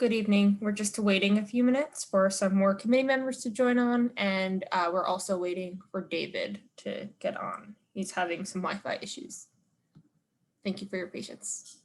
Good evening. We're just waiting a few minutes for some more committee members to join on, and we're also waiting for David to get on. He's having some Wi-Fi issues. Thank you for your patience.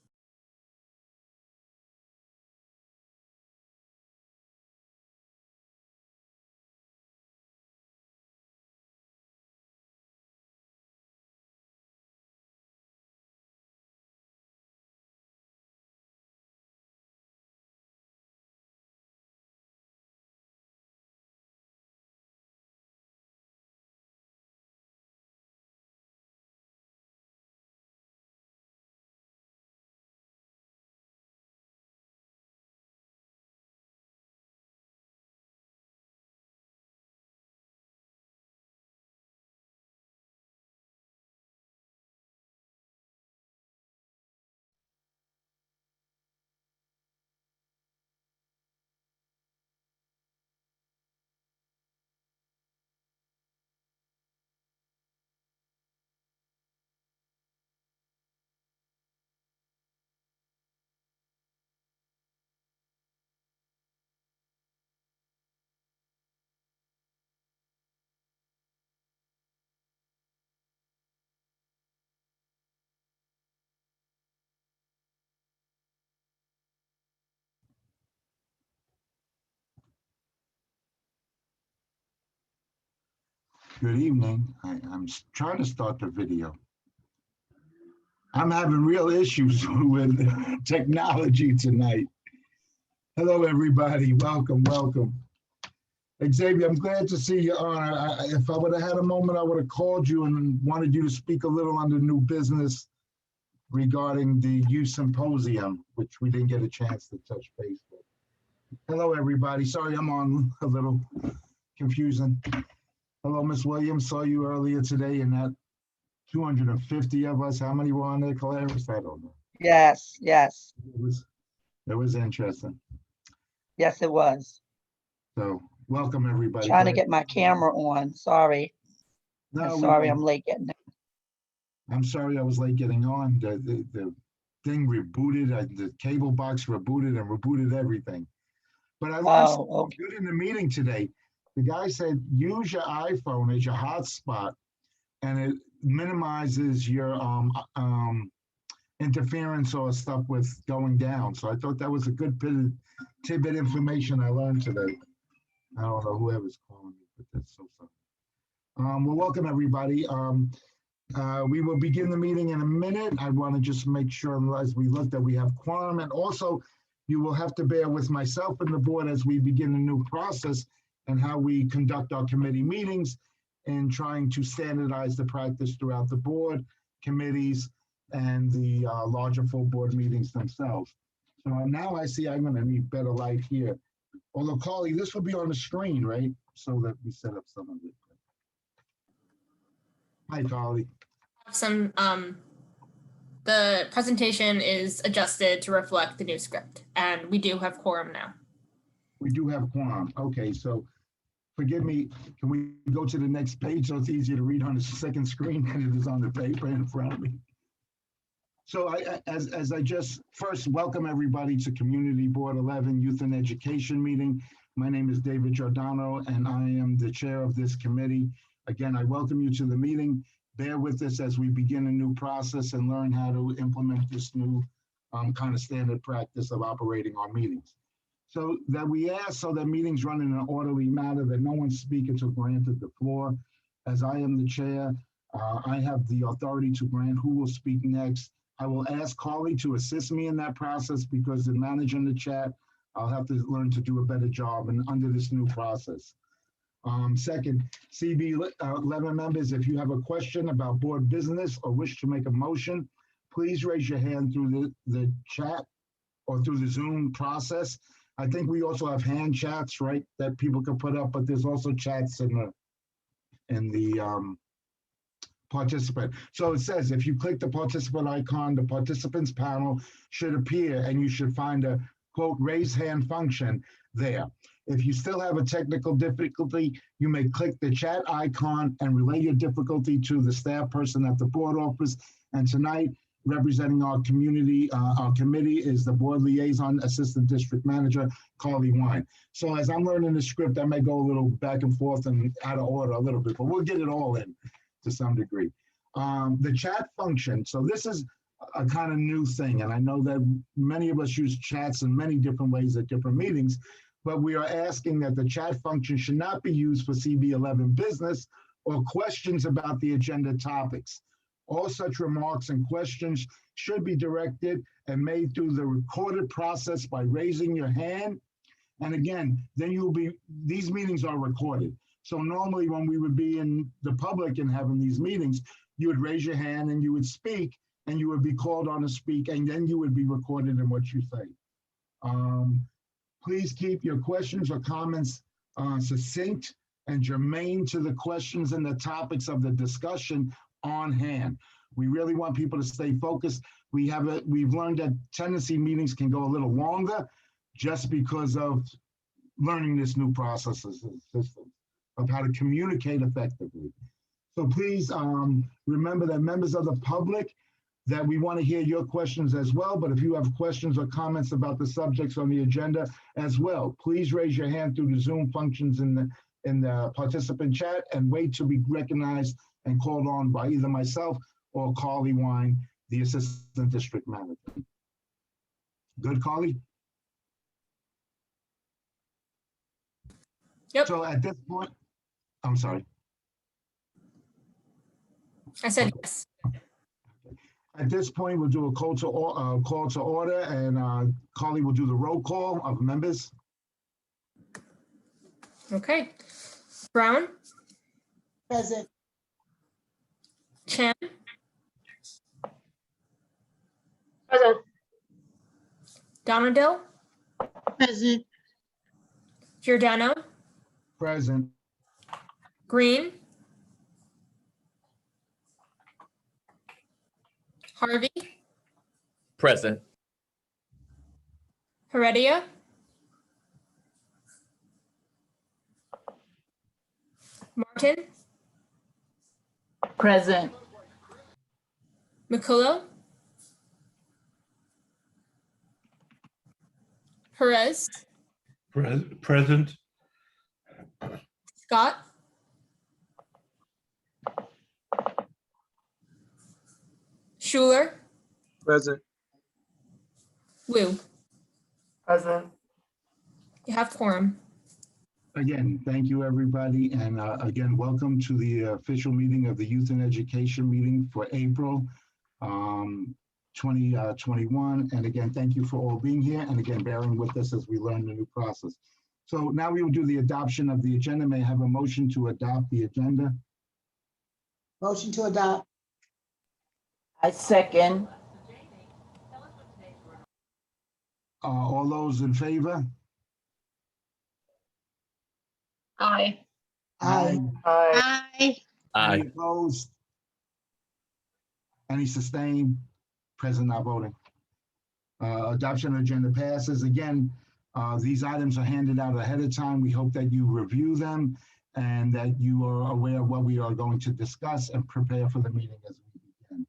Good evening. I'm trying to start the video. I'm having real issues with technology tonight. Hello, everybody. Welcome, welcome. Xavier, I'm glad to see you on. If I would have had a moment, I would have called you and wanted you to speak a little on the new business regarding the youth symposium, which we didn't get a chance to touch base with. Hello, everybody. Sorry, I'm on a little confusing. Hello, Ms. Williams. Saw you earlier today in that 250 of us. How many were on there, Clarice? I don't know. Yes, yes. It was interesting. Yes, it was. So welcome, everybody. Trying to get my camera on. Sorry. No, Sorry, I'm late getting it. I'm sorry I was late getting on. The thing rebooted, the cable box rebooted and rebooted everything. But I learned something good in the meeting today. The guy said, use your iPhone as your hotspot, and it minimizes your interference or stuff with going down. So I thought that was a good tidbit information I learned today. I don't know whoever's calling me, but that's so funny. Well, welcome everybody. We will begin the meeting in a minute. I want to just make sure as we look that we have quorum, and also you will have to bear with myself and the board as we begin a new process and how we conduct our committee meetings and trying to standardize the practice throughout the board, committees, and the larger full board meetings themselves. So now I see I'm going to need better light here. Although, Carly, this will be on the screen, right? So that we set up some of it. Hi, Carly. The presentation is adjusted to reflect the new script, and we do have quorum now. We do have quorum. Okay, so forgive me, can we go to the next page so it's easier to read on the second screen than it is on the paper in front of me? So as I just first welcome everybody to Community Board 11 Youth and Education meeting. My name is David Giordano and I am the chair of this committee. Again, I welcome you to the meeting. Bear with us as we begin a new process and learn how to implement this new kind of standard practice of operating our meetings. So that we ask so that meetings run in an orderly manner, that no one speak until granted the floor. As I am the chair, I have the authority to grant who will speak next. I will ask Carly to assist me in that process because in managing the chat, I'll have to learn to do a better job and under this new process. Second, CB11 members, if you have a question about board business or wish to make a motion, please raise your hand through the chat or through the Zoom process. I think we also have hand chats, right, that people can put up, but there's also chats in the participant. So it says, if you click the participant icon, the participants panel should appear and you should find a quote, raise hand function there. If you still have a technical difficulty, you may click the chat icon and relay your difficulty to the staff person at the board office. And tonight, Representing our community, our committee is the board liaison, assistant district manager, Carly Wine. So as I'm learning the script, I may go a little back and forth and out of order a little bit, but we'll get it all in to some degree. The chat function, so this is a kind of new thing, and I know that many of us use chats in many different ways at different meetings, but we are asking that the chat function should not be used for CB11 business or questions about the agenda topics. All such remarks and questions should be directed and made through the recorded process by raising your hand. And again, then these meetings are recorded. So normally when we would be in the public and having these meetings, you would raise your hand and you would speak and you would be called on to speak and then you would be recorded in what you say. Please keep your questions or comments succinct and germane to the questions and the topics of the discussion on hand. We really want people to stay focused. We've learned that tendency meetings can go a little longer just because of learning this new processes and systems of how to communicate effectively. So please remember that members of the public, that we want to hear your questions as well, but if you have questions or comments about the subjects on the agenda as well, please raise your hand through the Zoom functions in the participant chat and wait to be recognized and called on by either myself or Carly Wine, the assistant district manager. Good, Carly? Yep. So at this point, I'm sorry. I said yes. At this point, we'll do a call to order, and Carly will do the roll call of members. Okay. Brown, Present. Chan, Present. Donadil, Present. Giordano, Present. Green, Harvey, Present. Heredia, Martin, Present. McCullough, Perez, Present. Scott, Schuler, Present. Wu. Present. You have quorum. Again, thank you, everybody. And again, welcome to the official meeting of the Youth and Education meeting for April 2021. And again, thank you for all being here. And again, bearing with us as we learn the new process. So now we will do the adoption of the agenda. May I have a motion to adopt the agenda? Motion to adopt. I second. All those in favor? Aye. Aye. Aye. Any Aye. opposed? Any sustained? Present not voting. Adoption agenda passes. Again, these items are handed out ahead of time. We hope that you review them and that you are aware of what we are going to discuss and prepare for the meeting as we begin.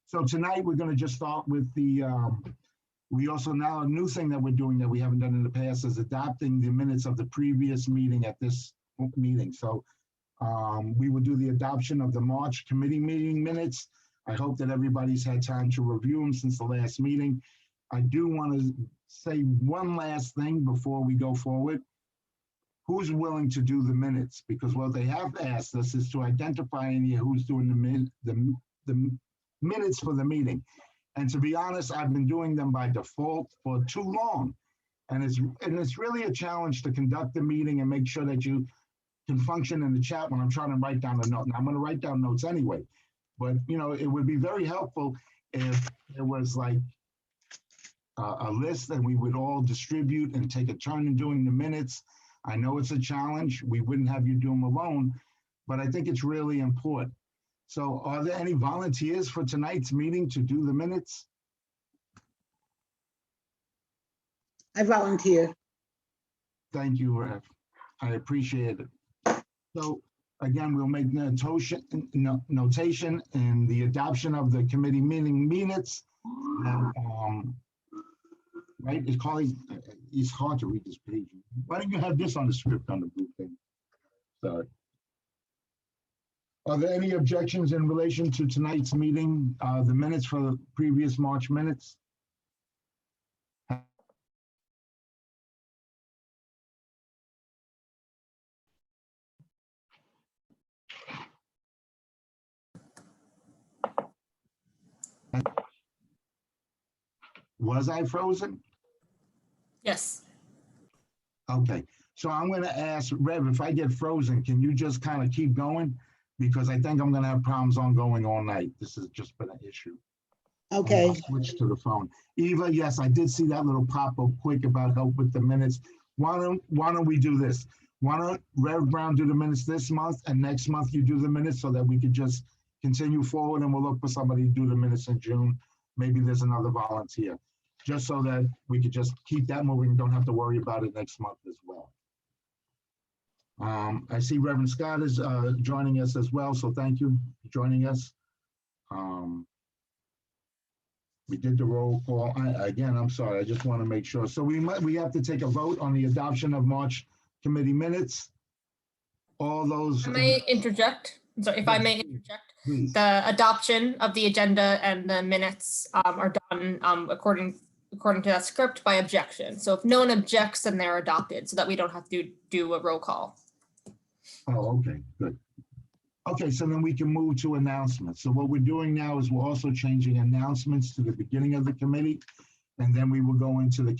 So tonight we're going to just start with the, we also now, a new thing that we're doing that we haven't done in the past is adopting the minutes of the previous meeting at this meeting. So we will do the adoption of the March committee meeting minutes. I hope that everybody's had time to review them since the last meeting. I do want to say one last thing before we go forward. Who's willing to do the minutes? Because what they have asked us is to identify any who's doing the minutes for the meeting. And to be honest, I've been doing them by default for too long. And it's really a challenge to conduct the meeting and make sure that you can function in the chat when I'm trying to write down a note. Now I'm going to write down notes anyway, but you know, it would be very helpful if there was like a list and we would all distribute and take a turn in doing the minutes. I know it's a challenge. We wouldn't have you do them alone, but I think it's really important. So are there any volunteers for tonight's meeting to do the minutes? I volunteer. Thank you, Rev. I appreciate it. So Again, we'll make notation in the adoption of the committee meeting minutes. And, right, it's hard to read this page. Why don't you have this on the script on the blue thing? Sorry. Are there any objections in relation to tonight's meeting, the minutes for the previous March minutes? Was I frozen? Yes. Okay, so I'm gonna ask Rev, if I get frozen, can you just kind of keep going? Because I think I'm gonna have problems ongoing all night. This has just been an issue. Okay, I'll switch to the phone. Eva, yes, I did see that little pop-up quick about help with the minutes. Why don't we do this? Why don't Rev Brown do the minutes this month, and next month you do the minutes, so that we could just continue forward, and we'll look for somebody to do the minutes in June. Maybe there's another volunteer, just so that we could just keep that moving, don't have to worry about it next month as well. I see Reverend Scott is joining us as well, so thank you for joining us. We did the roll call. Again, I'm sorry, I just want to make sure. So we have to take a vote on the adoption of March committee minutes. All those. I may interject. I'm sorry, if I may interject. Please. The adoption of the agenda and the minutes are done according to that script by objection. So if no one objects, then they're adopted, so that we don't have to do a roll call. Oh, okay, good. Okay, so then we can move to announcements. So what we're doing now is we're also changing announcements to the beginning of the committee, and then we will go into the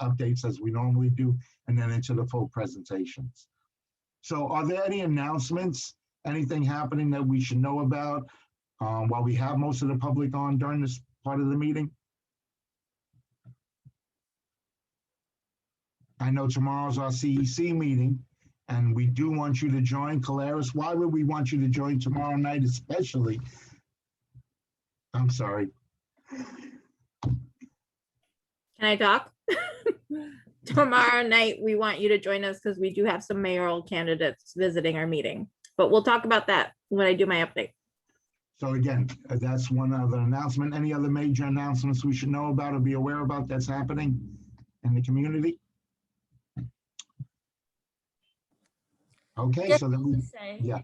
updates as we normally do, and then into the full presentations. So are there any announcements, anything happening that we should know about while we have most of the public on during this part of the meeting? I know tomorrow's our CEC meeting, and we do want you to join. Caleris, why would we want you to join tomorrow night especially? I'm sorry. Can I talk? Tomorrow night, we want you to join us because we do have some mayoral candidates visiting our meeting, but we'll talk about that when I do my update. So again, that's one other announcement. Any other major announcements we should know about or be aware about that's happening in the community? Okay, so then yeah.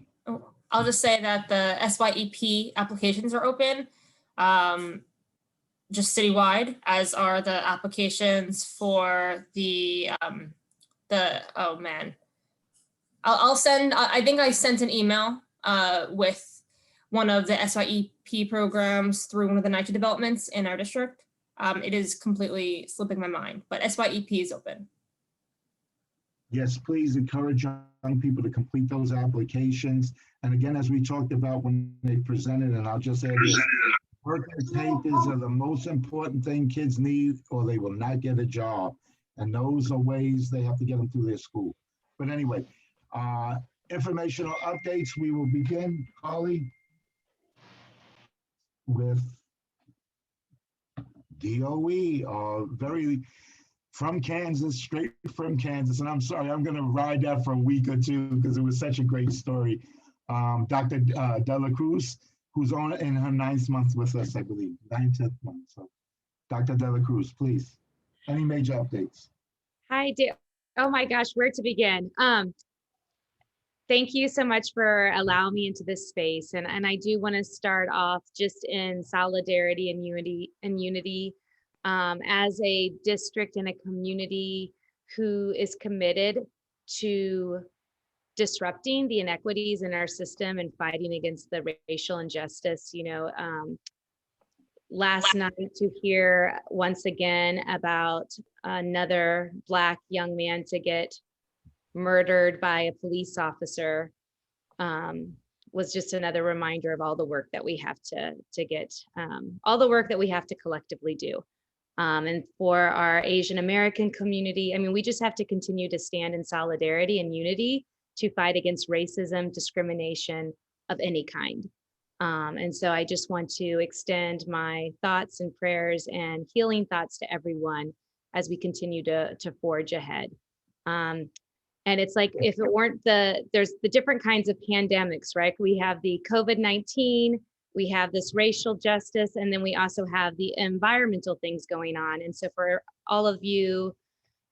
I'll just say that the SYEP applications are open, just citywide, as are the applications for the oh man. I'll send, I think I sent an email with one of the SYEP programs through one of the NYCHA developments in our district. It is completely slipping my mind, but SYEP is open. Yes, please encourage young people to complete those applications. And again, as we talked about when they presented, and I'll just add this, work and papers are the most important thing kids need, or they will not get a job. And those are ways they have to get them through their school. But anyway, informational updates, we will begin, Carly, with DOE, from Kansas, straight from Kansas. And I'm sorry, I'm gonna ride that for a week or two because it was such a great story. Dr. Dela Cruz, who's on in her 9th month with us, I believe, 9th month. So Dr. Dela Cruz, please, any major updates? Hi, oh my gosh, where to begin? Thank you so much for allowing me into this space. And I do want to start off just in solidarity and unity as a district and a community who is committed to disrupting the inequities in our system and fighting against the racial injustice. You know, last night to hear once again about another Black young man to get murdered by a police officer was just another reminder of all the work that we have to get, all the work that we have to collectively do. And for our Asian American community, I mean, we just have to continue to stand in solidarity and unity to fight against racism, discrimination of any kind. And so I just want to extend my thoughts and prayers and healing thoughts to everyone as we continue to forge ahead. And it's like, if it weren't there's the different kinds of pandemics, right? We have the COVID-19, we have this racial justice, and then we also have the environmental things going on. And so for all of you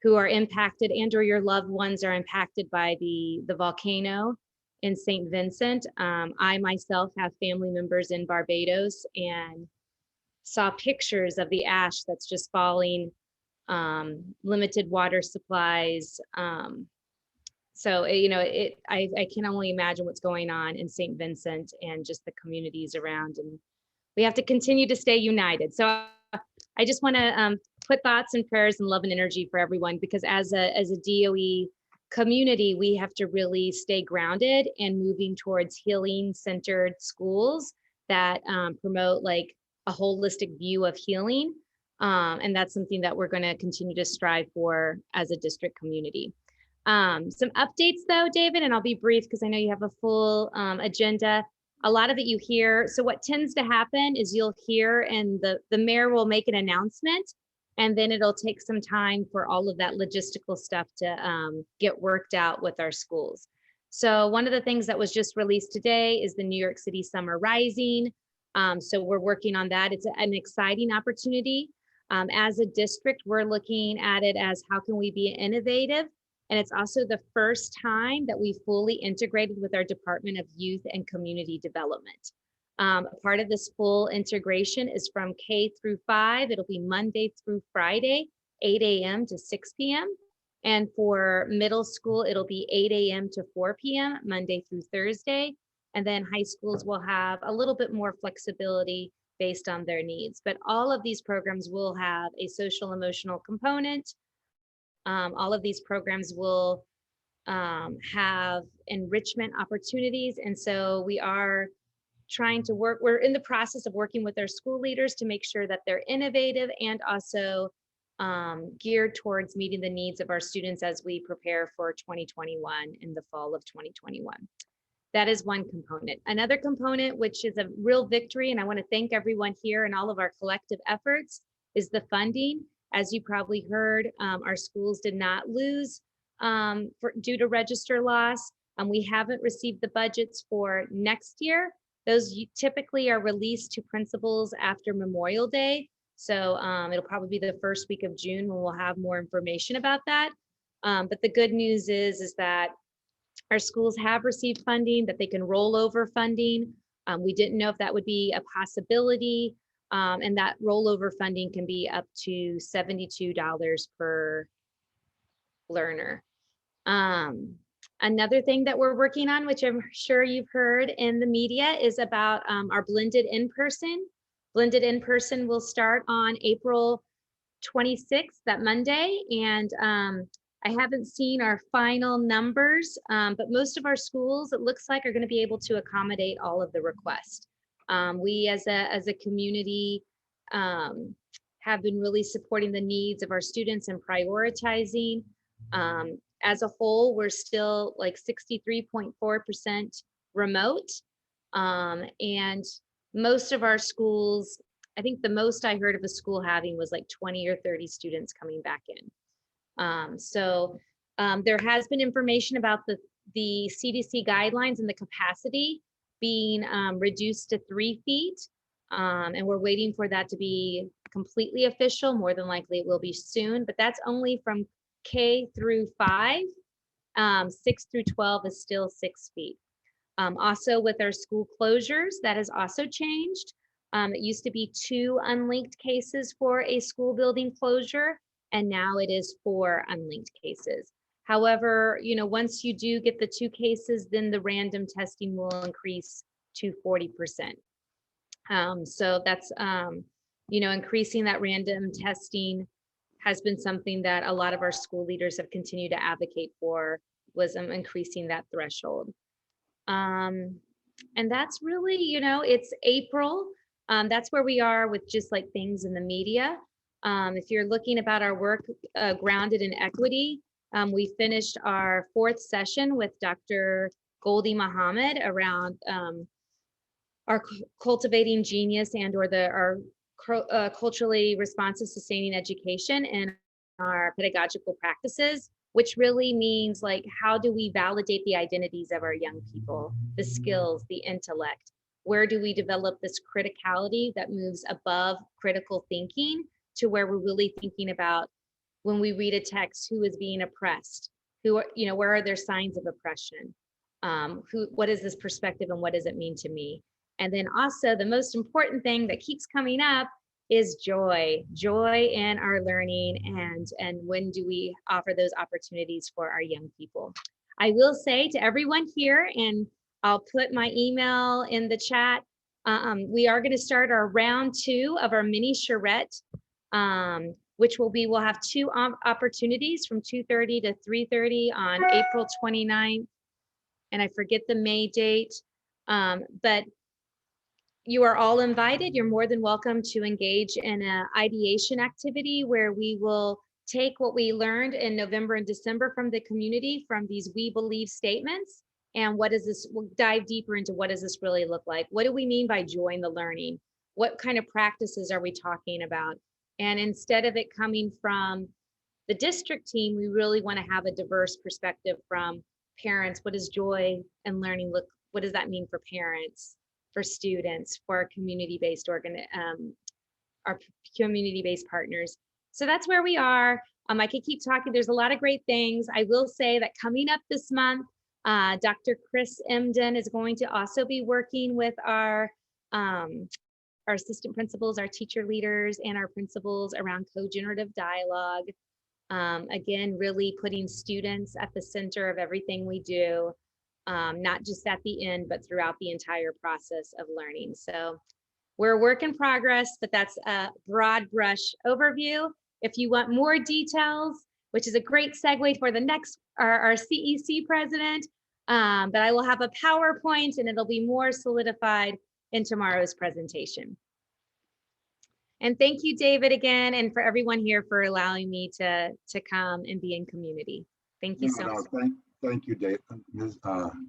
who are impacted and or your loved ones are impacted by the volcano in St. Vincent, I myself have family members in Barbados and saw pictures of the ash that's just falling, limited water supplies. So, I can only imagine what's going on in St. Vincent and just the communities around, and we have to continue to stay united. So I just want to put thoughts and prayers and love and energy for everyone, because as a DOE community, we have to really stay grounded and moving towards healing centered schools that promote like a holistic view of healing. And that's something that we're going to continue to strive for as a district community. Some updates though, David, and I'll be brief because I know you have a full agenda. A lot of it you hear. So what tends to happen is you'll hear and the mayor will make an announcement, and then it'll take some time for all of that logistical stuff to get worked out with our schools. So one of the things that was just released today is the New York City Summer Rising. So we're working on that. It's an exciting opportunity. As a district, we're looking at it as how can we be innovative? And it's also the first time that we fully integrated with our Department of Youth and Community Development. Part of this full integration is from K through 5. It'll be Monday through Friday, 8 a.m. to 6 p.m. And for middle school, it'll be 8 a.m. to 4 p.m., Monday through Thursday. And then high schools will have a little bit more flexibility based on their needs. But all of these programs will have a social emotional component. All of these programs will have enrichment opportunities. And so we are trying to we're in the process of working with our school leaders to make sure that they're innovative and also geared towards meeting the needs of our students as we prepare for 2021 in the fall of 2021. That is one component. Another component, which is a real victory, and I want to thank everyone here and all of our collective efforts, is the funding. As you probably heard, our schools did not lose due to register loss. We haven't received the budgets for next year. Those typically are released to principals after Memorial Day. So it'll probably be the first week of June when we'll have more information about that. But the good news is that our schools have received funding, that they can roll over funding. We didn't know if that would be a possibility. And that rollover funding can be up to $72 per learner. Another thing that we're working on, which I'm sure you've heard in the media, is about our blended in-person. Blended in-person will start on April 26th, that Monday. And I haven't seen our final numbers, but most of our schools, it looks like, are going to be able to accommodate all of the requests. We as a community have been really supporting the needs of our students and prioritizing. As a whole, we're still like 63.4% remote. And most of our schools, I think the most I heard of a school having was like 20 or 30 students coming back in. So there has been information about the CDC guidelines and the capacity being reduced to 3 feet. And we're waiting for that to be completely official. More than likely it will be soon, but that's only from K through 5. 6 through 12 is still 6 feet. Also with our school closures, that has also changed. It used to be 2 unlinked cases for a school building closure, and now it is 4 unlinked cases. However, once you do get the 2 cases, then the random testing will increase to 40%. So that's, increasing that random testing has been something that a lot of our school leaders have continued to advocate for, was increasing that threshold. And that's really, it's April. That's where we are with just like things in the media. If you're looking about our work grounded in equity, we finished our 4th session with Dr. Goldie Muhammad around our cultivating genius and or our culturally responsive sustaining education and our pedagogical practices. which really means like, how do we validate the identities of our young people, the skills, the intellect? Where do we develop this criticality that moves above critical thinking to where we're really thinking about when we read a text, who is being oppressed? Where are there signs of oppression? What is this perspective and what does it mean to me? And then also the most important thing that keeps coming up is joy in our learning, and when do we offer those opportunities for our young people? I will say to everyone here, and I'll put my email in the chat, we are going to start our round 2 of our mini charrette, which we'll have 2 opportunities from 2:30 to 3:30 on April 29th. And I forget the May date, but you are all invited. You're more than welcome to engage in an ideation activity where we will take what we learned in November and December from the community, from these we believe statements, and we'll dive deeper into what does this really look like? What do we mean by joy in the learning? What kind of practices are we talking about? And instead of it coming from the district team, we really want to have a diverse perspective from parents. What does joy and learning look? What does that mean for parents, for students, for our community-based partners? So that's where we are. I could keep talking. There's a lot of great things. I will say that coming up this month, Dr. Chris Emden is going to also be working with our assistant principals, our teacher leaders, and our principals around co-generative dialogue. Again, really putting students at the center of everything we do, not just at the end, but throughout the entire process of learning. So we're a work in progress, but that's a broad brush overview. If you want more details, which is a great segue for the next, our CEC president, but I will have a PowerPoint and it'll be more solidified in tomorrow's presentation. And thank you, David, again, and for everyone here for allowing me to come and be in community. Thank you so much. Thank you, Dave, Ms.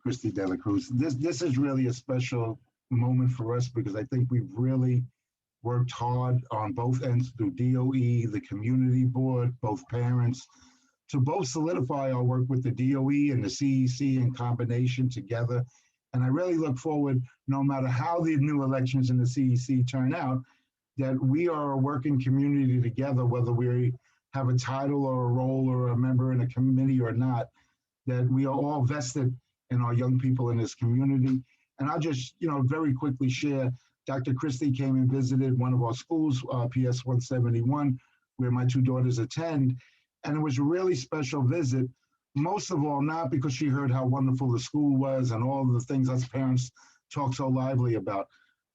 Christy De La Cruz. This is really a special moment for us because I think we've really worked hard on both ends through DOE, the community board, both parents, to both solidify our work with the DOE and the CEC in combination together. And I really look forward, no matter how the new elections in the CEC turn out, that we are a working community together, whether we have a title or a role or a member in a committee or not, that we are all vested in our young people in this community. And I'll just, very quickly share, Dr. Christie came and visited one of our schools, PS 171, where my 2 daughters attend. And it was a really special visit, most of all, not because she heard how wonderful the school was and all the things us parents talk so lively about,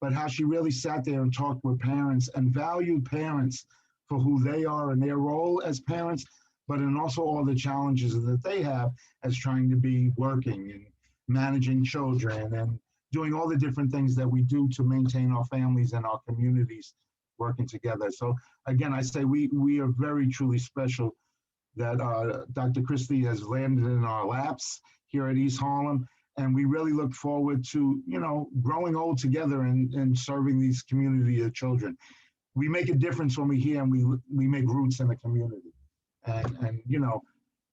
but how she really sat there and talked with parents and valued parents for who they are and their role as parents, but in also all the challenges that they have as trying to be working and managing children and doing all the different things that we do to maintain our families and our communities working together. So again, I say we are very truly special that Dr. Christie has landed in our laps here at East Harlem. And we really look forward to, growing old together and serving these community of children. We make a difference when we're here and we make roots in the community. And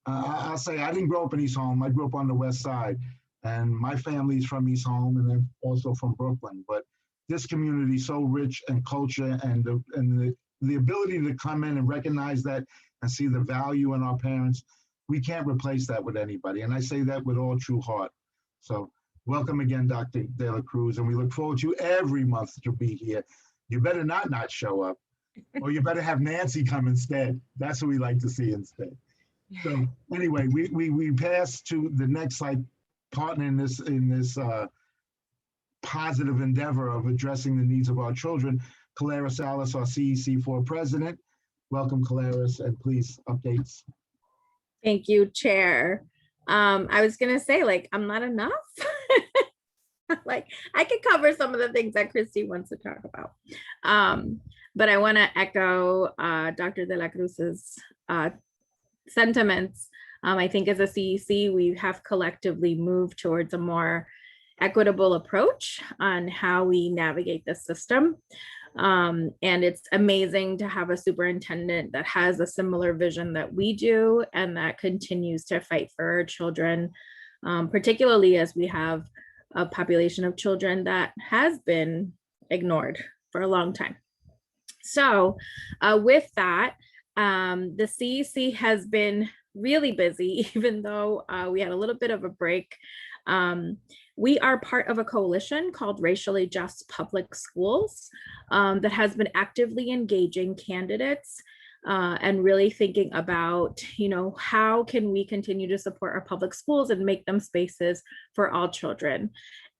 I'll say I didn't grow up in East Harlem. I grew up on the West Side, and my family's from East Harlem and then also from Brooklyn. But this community is so rich in culture and the ability to come in and recognize that and see the value in our parents, we can't replace that with anybody. And I say that with all true heart. So welcome again, Dr. De La Cruz, and we look forward to every month to be here. You better not show up, or you better have Nancy come instead. That's what we like to see instead. So anyway, we pass to the next partner in this positive endeavor of addressing the needs of our children, Calaris Salas, our CEC4 president. Welcome, Calaris, and please updates. Thank you, Chair. I was gonna say, I'm not enough. I could cover some of the things that Christy wants to talk about. But I want to echo Dr. De La Cruz's sentiments. I think as a CEC, we have collectively moved towards a more equitable approach on how we navigate the system. And it's amazing to have a superintendent that has a similar vision that we do and that continues to fight for our children, particularly as we have a population of children that has been ignored for a long time. So with that, the CEC has been really busy, even though we had a little bit of a break. We are part of a coalition called Racially Just Public Schools that has been actively engaging candidates and really thinking about, how can we continue to support our public schools and make them spaces for all children.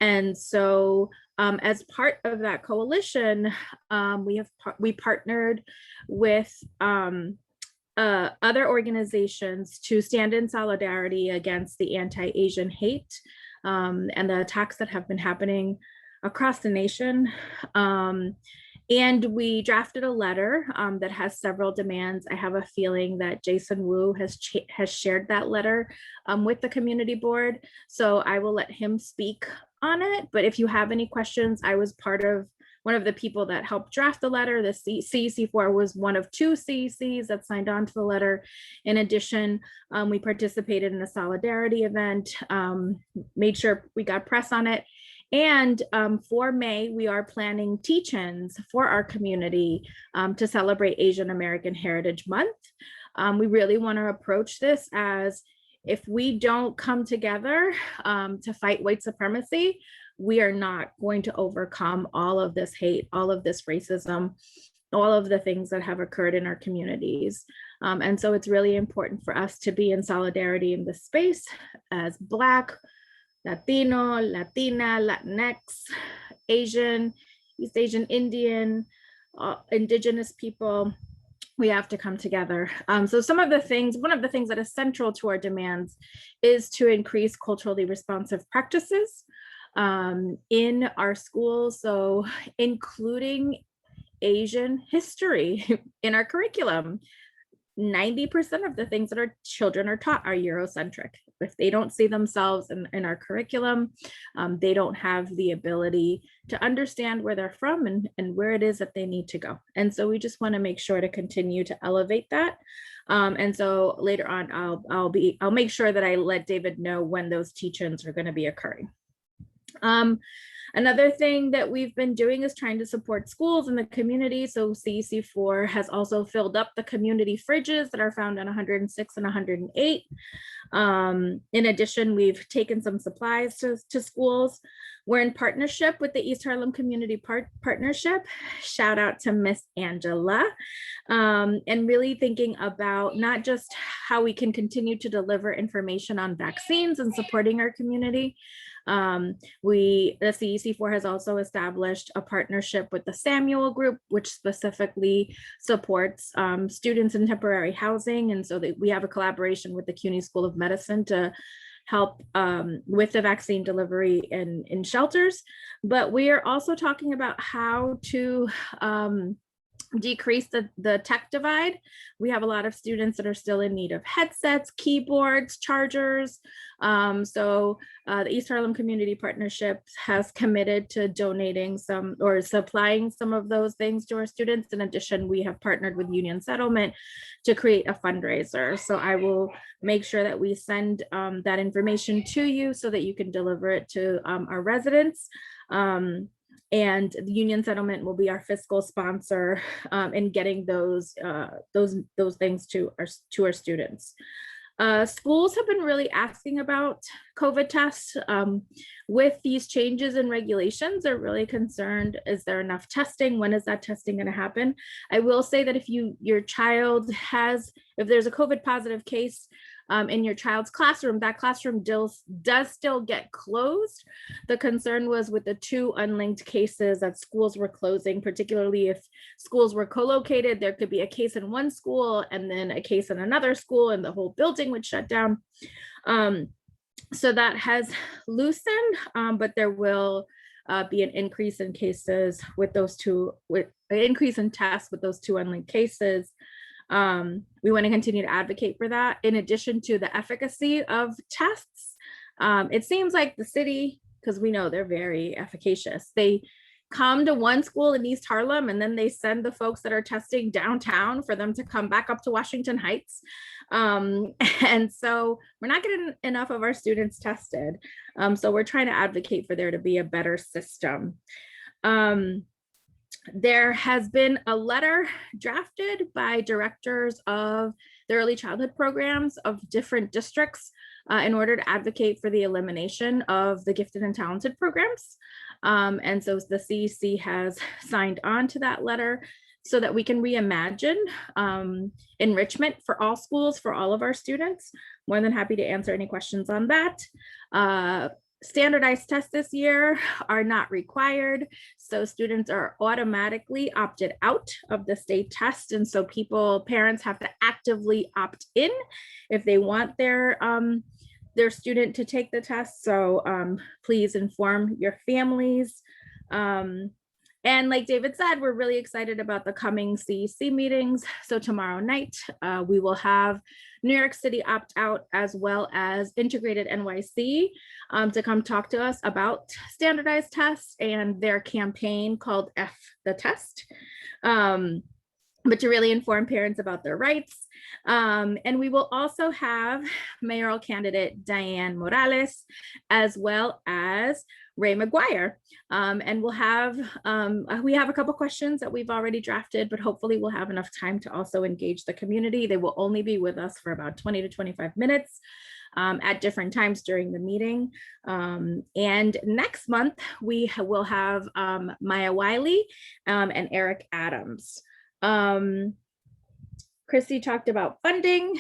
And so as part of that coalition, we partnered with other organizations to stand in solidarity against the anti-Asian hate and the attacks that have been happening across the nation. And we drafted a letter that has several demands. I have a feeling that Jason Wu has shared that letter with the community board. So I will let him speak on it. But if you have any questions, I was one of the people that helped draft the letter. The CEC4 was one of 2 CECs that signed on to the letter. In addition, we participated in a solidarity event, made sure we got press on it. And for May, we are planning teach-ins for our community to celebrate Asian American Heritage Month. We really want to approach this as, if we don't come together to fight white supremacy, we are not going to overcome all of this hate, all of this racism, all of the things that have occurred in our communities. And so it's really important for us to be in solidarity in this space as Black, Latino, Latina, Latinx, Asian, East Asian, Indian, Indigenous people. We have to come together. So one of the things that is central to our demands is to increase culturally responsive practices in our schools. So including Asian history in our curriculum. 90% of the things that our children are taught are Eurocentric. If they don't see themselves in our curriculum, they don't have the ability to understand where they're from and where it is that they need to go. And so we just want to make sure to continue to elevate that. And so later on, I'll make sure that I let David know when those teach-ins are going to be occurring. Another thing that we've been doing is trying to support schools in the community. So CEC4 has also filled up the community fridges that are found on 106 and 108. In addition, we've taken some supplies to schools. We're in partnership with the East Harlem Community Partnership. Shout out to Miss Angela. And really thinking about not just how we can continue to deliver information on vaccines and supporting our community. The CEC4 has also established a partnership with the Samuel Group, which specifically supports students in temporary housing. And so we have a collaboration with the CUNY School of Medicine to help with the vaccine delivery in shelters. But we are also talking about how to decrease the tech divide. We have a lot of students that are still in need of headsets, keyboards, chargers. So the East Harlem Community Partnership has committed to donating some or supplying some of those things to our students. In addition, we have partnered with Union Settlement to create a fundraiser. So I will make sure that we send that information to you so that you can deliver it to our residents. And the Union Settlement will be our fiscal sponsor in getting those things to our students. Schools have been really asking about COVID tests. With these changes in regulations, they're really concerned, is there enough testing? When is that testing going to happen? I will say that if your child if there's a COVID positive case in your child's classroom, that classroom does still get closed. The concern was with the 2 unlinked cases that schools were closing, particularly if schools were co-located, there could be a case in one school and then a case in another school and the whole building would shut down. So that has loosened, but there will be an increase in cases with those 2, with an increase in tests with those 2 unlinked cases. We want to continue to advocate for that. In addition to the efficacy of tests, it seems like the city, because we know they're very efficacious, they come to one school in East Harlem and then they send the folks that are testing downtown for them to come back up to Washington Heights. And so we're not getting enough of our students tested. So we're trying to advocate for there to be a better system. There has been a letter drafted by directors of the early childhood programs of different districts in order to advocate for the elimination of the gifted and talented programs. And so the CEC has signed on to that letter so that we can reimagine enrichment for all schools, for all of our students. More than happy to answer any questions on that. Standardized tests this year are not required. So students are automatically opted out of the state test. And so parents have to actively opt in if they want their student to take the test. So please inform your families. And like David said, we're really excited about the coming CEC meetings. So tomorrow night, we will have New York City opt out as well as Integrated NYC to come talk to us about standardized tests and their campaign called F the Test. But to really inform parents about their rights. And we will also have mayoral candidate Diane Morales, as well as Ray McGuire. And we have a couple questions that we've already drafted, but hopefully we'll have enough time to also engage the community. They will only be with us for about 20 to 25 minutes at different times during the meeting. And next month, we will have Maya Wiley and Eric Adams. Chrissy talked about funding.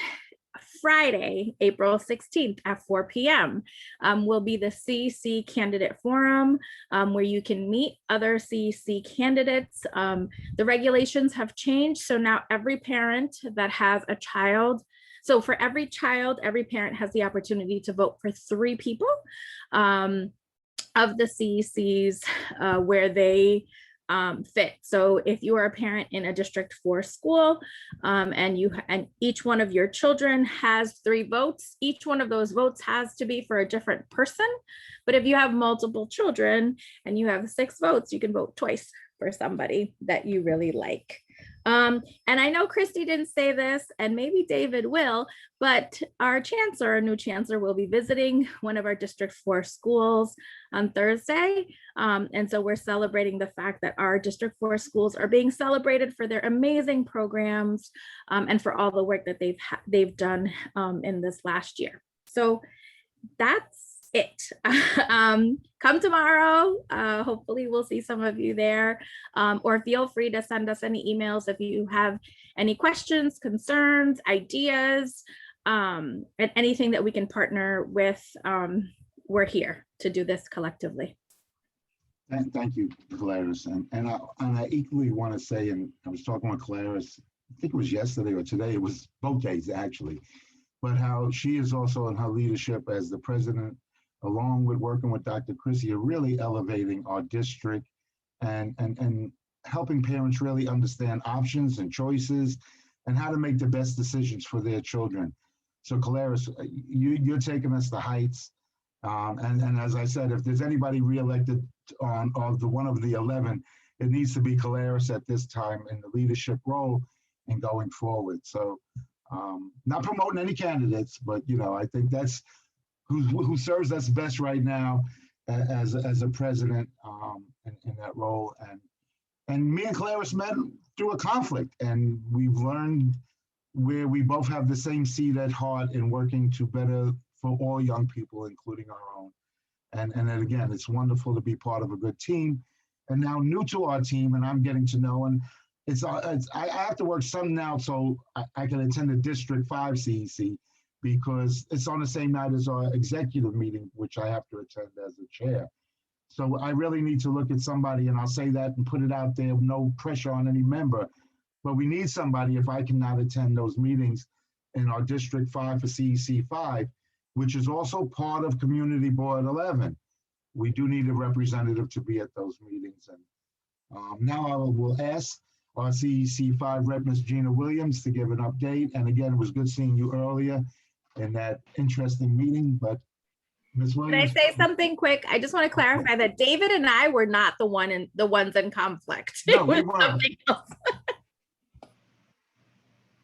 Friday, April 16th at 4 p.m. Will be the CEC Candidate Forum where you can meet other CEC candidates. The regulations have changed, so now every parent that has a child, so for every child, every parent has the opportunity to vote for 3 people of the CECs where they fit. So if you are a parent in a District 4 school and each one of your children has 3 votes, each one of those votes has to be for a different person. But if you have multiple children and you have 6 votes, you can vote twice for somebody that you really like. And I know Christy didn't say this, and maybe David will, but our new chancellor will be visiting one of our District 4 schools on Thursday. And so we're celebrating the fact that our District 4 schools are being celebrated for their amazing programs and for all the work that they've done in this last year. So that's it. Come tomorrow. Hopefully we'll see some of you there, or feel free to send us any emails if you have any questions, concerns, ideas, and anything that we can partner with. We're here to do this collectively. Thank you, Clarice. And I equally want to say, and I was talking with Clarice, I think it was yesterday or today, it was both days actually, but how she is also in her leadership as the president, along with working with Dr. Chrissy, are really elevating our district and helping parents really understand options and choices and how to make the best decisions for their children. So Clarice, you're taking us to heights. And as I said, if there's anybody reelected of the one of the 11, it needs to be Clarice at this time in the leadership role and going forward. So not promoting any candidates, but I think that's who serves us best right now as a president in that role. And me and Clarice met through a conflict, and we've learned where we both have the same seat at heart in working to better for all young people, including our own. And then again, it's wonderful to be part of a good team. And now new to our team, and I'm getting to know, and I have to work some now so I can attend the District 5 CEC, because it's on the same night as our executive meeting, which I have to attend as a chair. So I really need to look at somebody, and I'll say that and put it out there, no pressure on any member, but we need somebody if I cannot attend those meetings in our District 5 for CEC 5, which is also part of Community Board 11. We do need a representative to be at those meetings. And now I will ask our CEC 5 rep, Ms. Gina Williams, to give an update. And again, it was good seeing you earlier in that interesting meeting, but Ms. Can I Williams? say something quick? I just want to clarify that David and I were not the ones in conflict. No, It we was weren't. something else.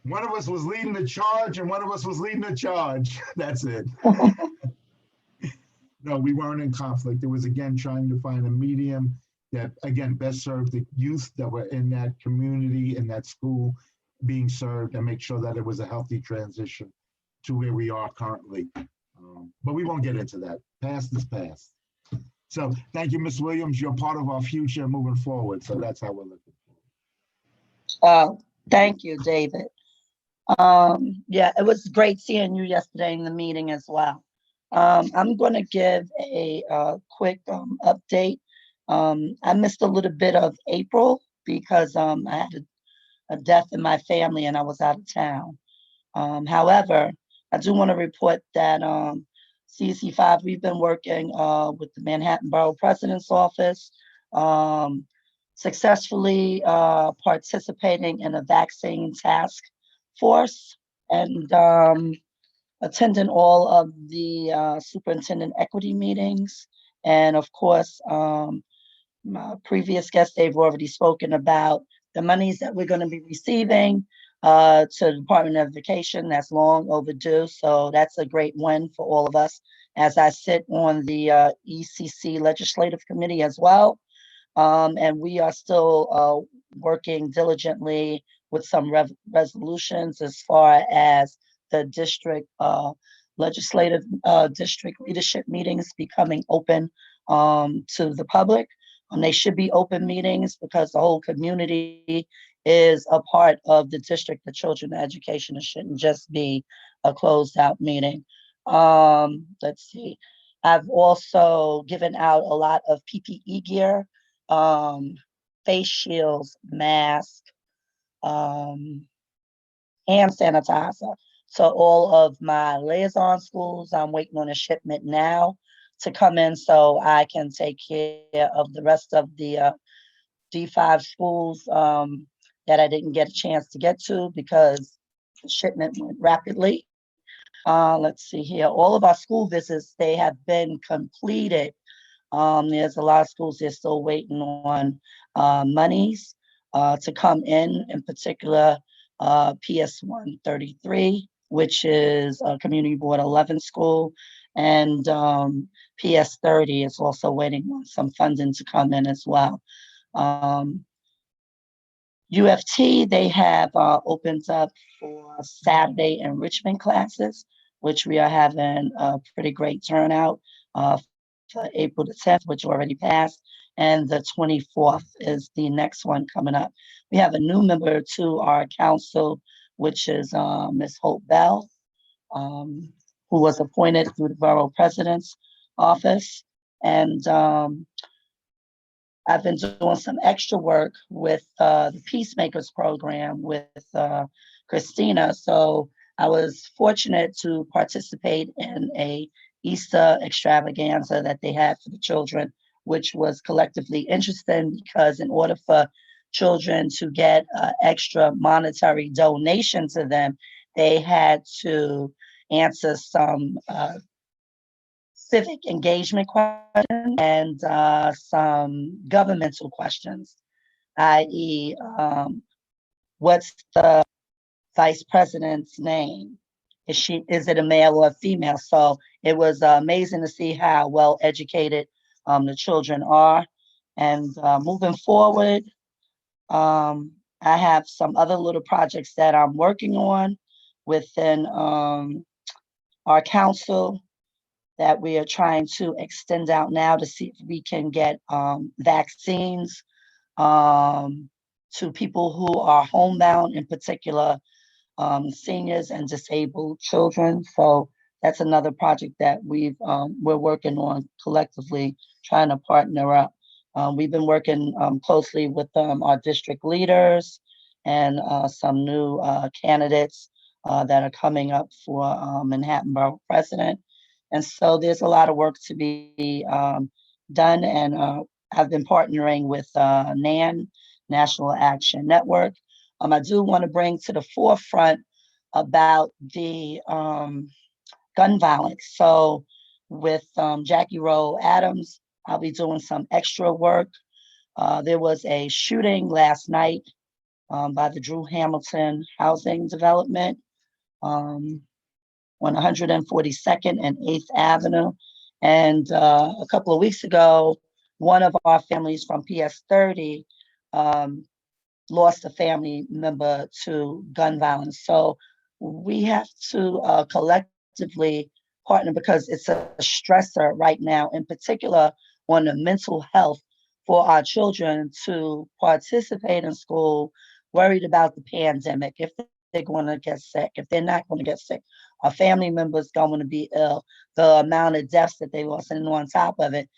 One of us was leading the charge and one of us was leading the charge. That's it. No, we weren't in conflict. It was, again, trying to find a medium that, again, best served the youth that were in that community, in that school being served, and make sure that it was a healthy transition to where we are currently. But we won't get into that. Past is past. So thank you, Ms. Williams. You're part of our future moving forward. So that's how we're looking. Thank you, David. Yeah, it was great seeing you yesterday in the meeting as well. I'm going to give a quick update. I missed a little bit of April because I had a death in my family and I was out of town. However, I do want to report that CC5, we've been working with the Manhattan Borough President's Office, successfully participating in a vaccine task force and attending all of the superintendent equity meetings. And of course, my previous guests, they've already spoken about the monies that we're going to be receiving to the Department of Education. That's long overdue. So that's a great win for all of us. As I sit on the ECC Legislative Committee as well. And we are still working diligently with some resolutions as far as the district legislative district leadership meetings becoming open to the public. They should be open meetings because the whole community is a part of the district of children education. It shouldn't just be a closed out meeting. Let's see. I've also given out a lot of PPE gear, face shields, masks, hand sanitizer. So all of my liaison schools, I'm waiting on a shipment now to come in so I can take care of the rest of the D5 schools that I didn't get a chance to get to because the shipment went rapidly. Let's see here. All of our school visits, they have been completed. There's a lot of schools they're still waiting on monies to come in particular PS 133, which is a Community Board 11 school, and PS 30 is also waiting on some funding to come in as well. UFT, they have opened up for Saturday enrichment classes, which we are having a pretty great turnout for April the 10th, which already passed, and the 24th is the next one coming up. We have a new member to our council, which is Ms. Hope Bell, who was appointed through the borough president's office. And I've been doing some extra work with the Peacemakers program with Christina. So I was fortunate to participate in a Easter extravaganza that they had for the children, which was collectively interesting because in order for children to get extra monetary donation to them, they had to answer some civic engagement questions and some governmental questions, i.e., what's the vice president's name? Is it a male or a female? So it was amazing to see how well educated the children are. And moving forward, I have some other little projects that I'm working on within our council that we are trying to extend out now to see if we can get vaccines to people who are homebound, in particular seniors and disabled children. So that's another project that we're working on collectively, trying to partner up. We've been working closely with our district leaders and some new candidates that are coming up for Manhattan Borough President. And so there's a lot of work to be done. And I've been partnering with NAN, National Action Network. I do want to bring to the forefront about the gun violence. So with Jackie Rowe Adams. I'll be doing some extra work. There was a shooting last night by the Drew Hamilton Housing Development on 142nd and 8th Avenue. And a couple of weeks ago, one of our families from PS 30 lost a family member to gun violence. So we have to collectively partner, because it's a stressor right now, in particular on the mental health for our children to participate in school, worried about the pandemic, if they're going to get sick, if they're not going to get sick, our family members going to be ill, the amount of deaths that they lost, and on top of it,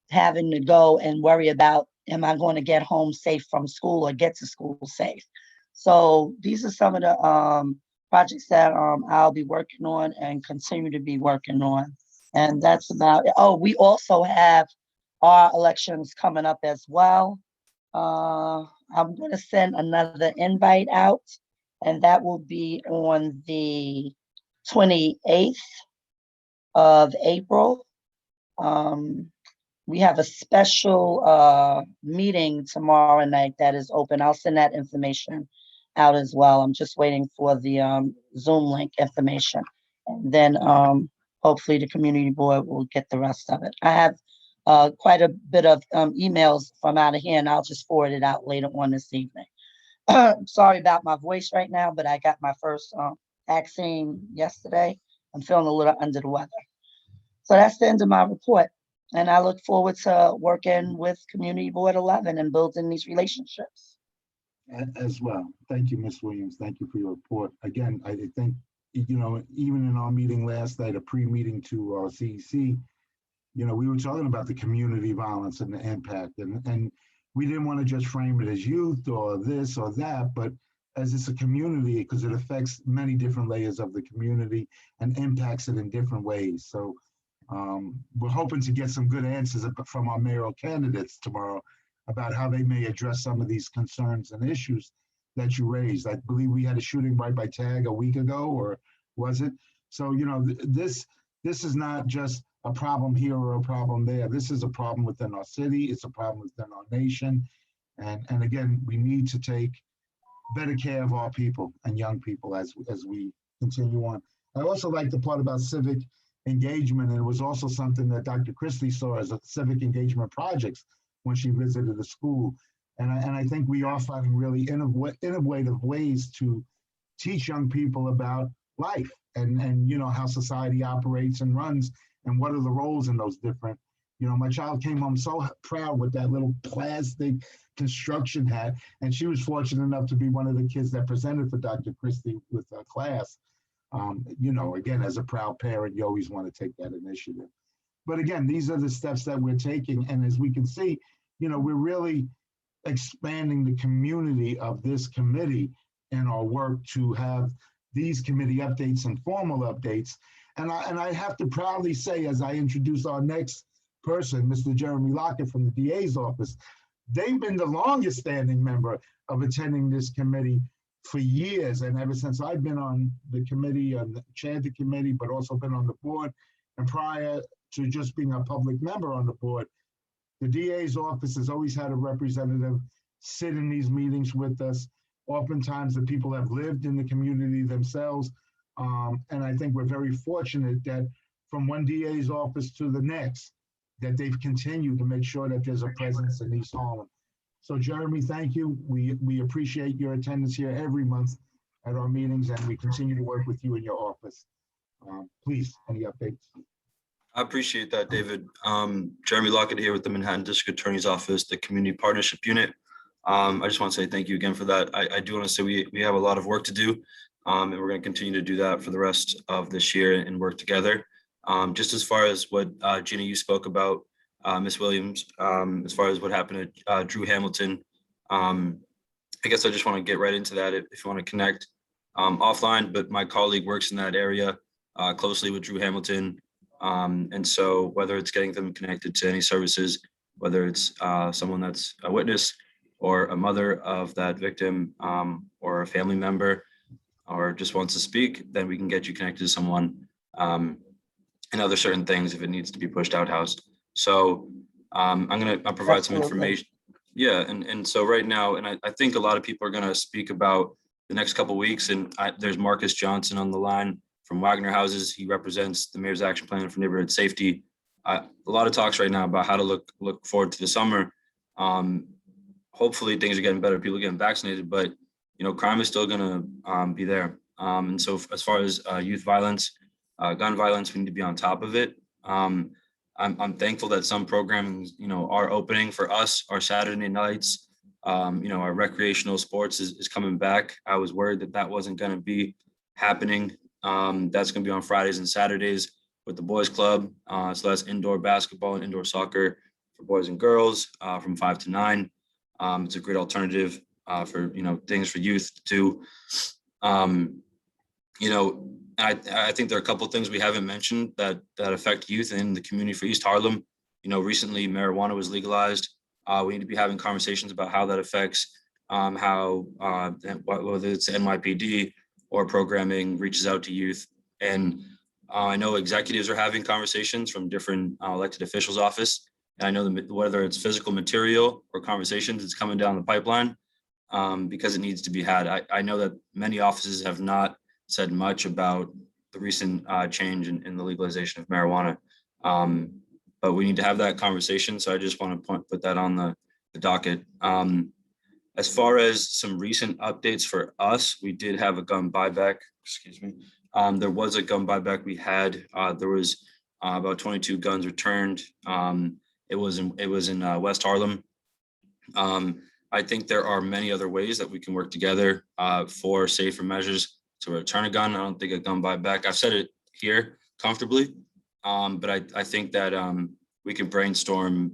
having to go and worry about, am I going to get home safe from school or get to school safe? So these are some of the projects that I'll be working on and continue to be working on. And that's about it. Oh, we also have our elections coming up as well. I'm going to send another invite out, and that will be on the 28th of April. We have a special meeting tomorrow night that is open. I'll send that information out as well. I'm just waiting for the Zoom link information. And then hopefully the community board will get the rest of it. I have quite a bit of emails from out of here, and I'll just forward it out later on this evening. Sorry about my voice right now, but I got my first vaccine yesterday. I'm feeling a little under the weather. So that's the end of my report. And I look forward to working with Community Board 11 and building these relationships. As well. Thank you, Ms. Williams. Thank you for your report. Again, I think, you know, even in our meeting last night, a pre-meeting to our CEC, you know, we were talking about the community violence and the impact, and we didn't want to just frame it as youth or this or that, but as it's a community, because it affects many different layers of the community and impacts it in different ways. So we're hoping to get some good answers from our mayoral candidates tomorrow about how they may address some of these concerns and issues that you raised. I believe we had a shooting right by Tag a week ago, or was it? So, you know, this is not just a problem here or a problem there. This is a problem within our city. It's a problem within our nation. And again, we need to take better care of our people and young people as we continue on. I also like the part about civic engagement, and it was also something that Dr. Christie saw as a civic engagement projects when she visited the school. And I think we are finding really innovative ways to teach young people about life and you know, how society operates and runs, and what are the roles in those different, you know, my child came home so proud with that little plastic construction hat, and she was fortunate enough to be one of the kids that presented for Dr. Christie with a class. You know, again, as a proud parent, you always want to take that initiative. But again, these are the steps that we're taking. And as we can see, you know, we're really expanding the community of this committee in our work to have these committee updates and formal updates. And I have to proudly say, as I introduce our next person, Mr. Jeremy Lockett from the DA's office, they've been the longest standing member of attending this committee for years. And ever since I've been on the committee, chaired the committee, but also been on the board, and prior to just being a public member on the board, the DA's office has always had a representative sit in these meetings with us. Oftentimes the people have lived in the community themselves. And I think we're very fortunate that from one DA's office to the next, that they've continued to make sure that there's a presence in East Harlem. So Jeremy, thank you. We appreciate your attendance here every month at our meetings, and we continue to work with you in your office. Please, any updates? I appreciate that, David. Jeremy Lockett here with the Manhattan District Attorney's Office, the Community Partnership Unit. I just want to say thank you again for that. I do want to say we have a lot of work to do, and we're going to continue to do that for the rest of this year and work together. Just as far as what Gina, you spoke about, Ms. Williams, as far as what happened at Drew Hamilton, I guess I just want to get right into that if you want to connect offline, but my colleague works in that area closely with Drew Hamilton. And so whether it's getting them connected to any services, whether it's someone that's a witness or a mother of that victim or a family member or just wants to speak, then we can get you connected to someone. and other certain things if it needs to be pushed outhouse. So I'll provide some Absolutely. information. Yeah, and so right now, and I think a lot of people are gonna speak about the next couple of weeks, and there's Marcus Johnson on the line from Wagner Houses. He represents the Mayor's Action Plan for Neighborhood Safety. A lot of talks right now about how to look forward to the summer. Hopefully things are getting better, people are getting vaccinated, but crime is still gonna be there. And so as far as youth violence, gun violence, we need to be on top of it. I'm thankful that some programming, are opening for us. Our Saturday nights, our recreational sports is coming back. I was worried that wasn't going to be happening. That's going to be on Fridays and Saturdays with the boys club. So that's indoor basketball and indoor soccer for boys and girls from 5 to 9. It's a great alternative for, things for youth to do. I think there are a couple of things we haven't mentioned that affect youth in the community for East Harlem. Recently marijuana was legalized. We need to be having conversations about how that affects how whether it's NYPD or programming reaches out to youth. And I know executives are having conversations from different elected officials' office. And I know that whether it's physical material or conversations, it's coming down the pipeline because it needs to be had. I know that many offices have not said much about the recent change in the legalization of marijuana. But we need to have that conversation. So I just want to put that on the docket. As far as some recent updates for us, we did have a gun buyback, excuse me. There was a gun buyback we had. There was about 22 guns returned. It was in West Harlem. I think there are many other ways that we can work together for safer measures to return a gun. I don't think a gun buyback, I've said it here comfortably, but I think that we can brainstorm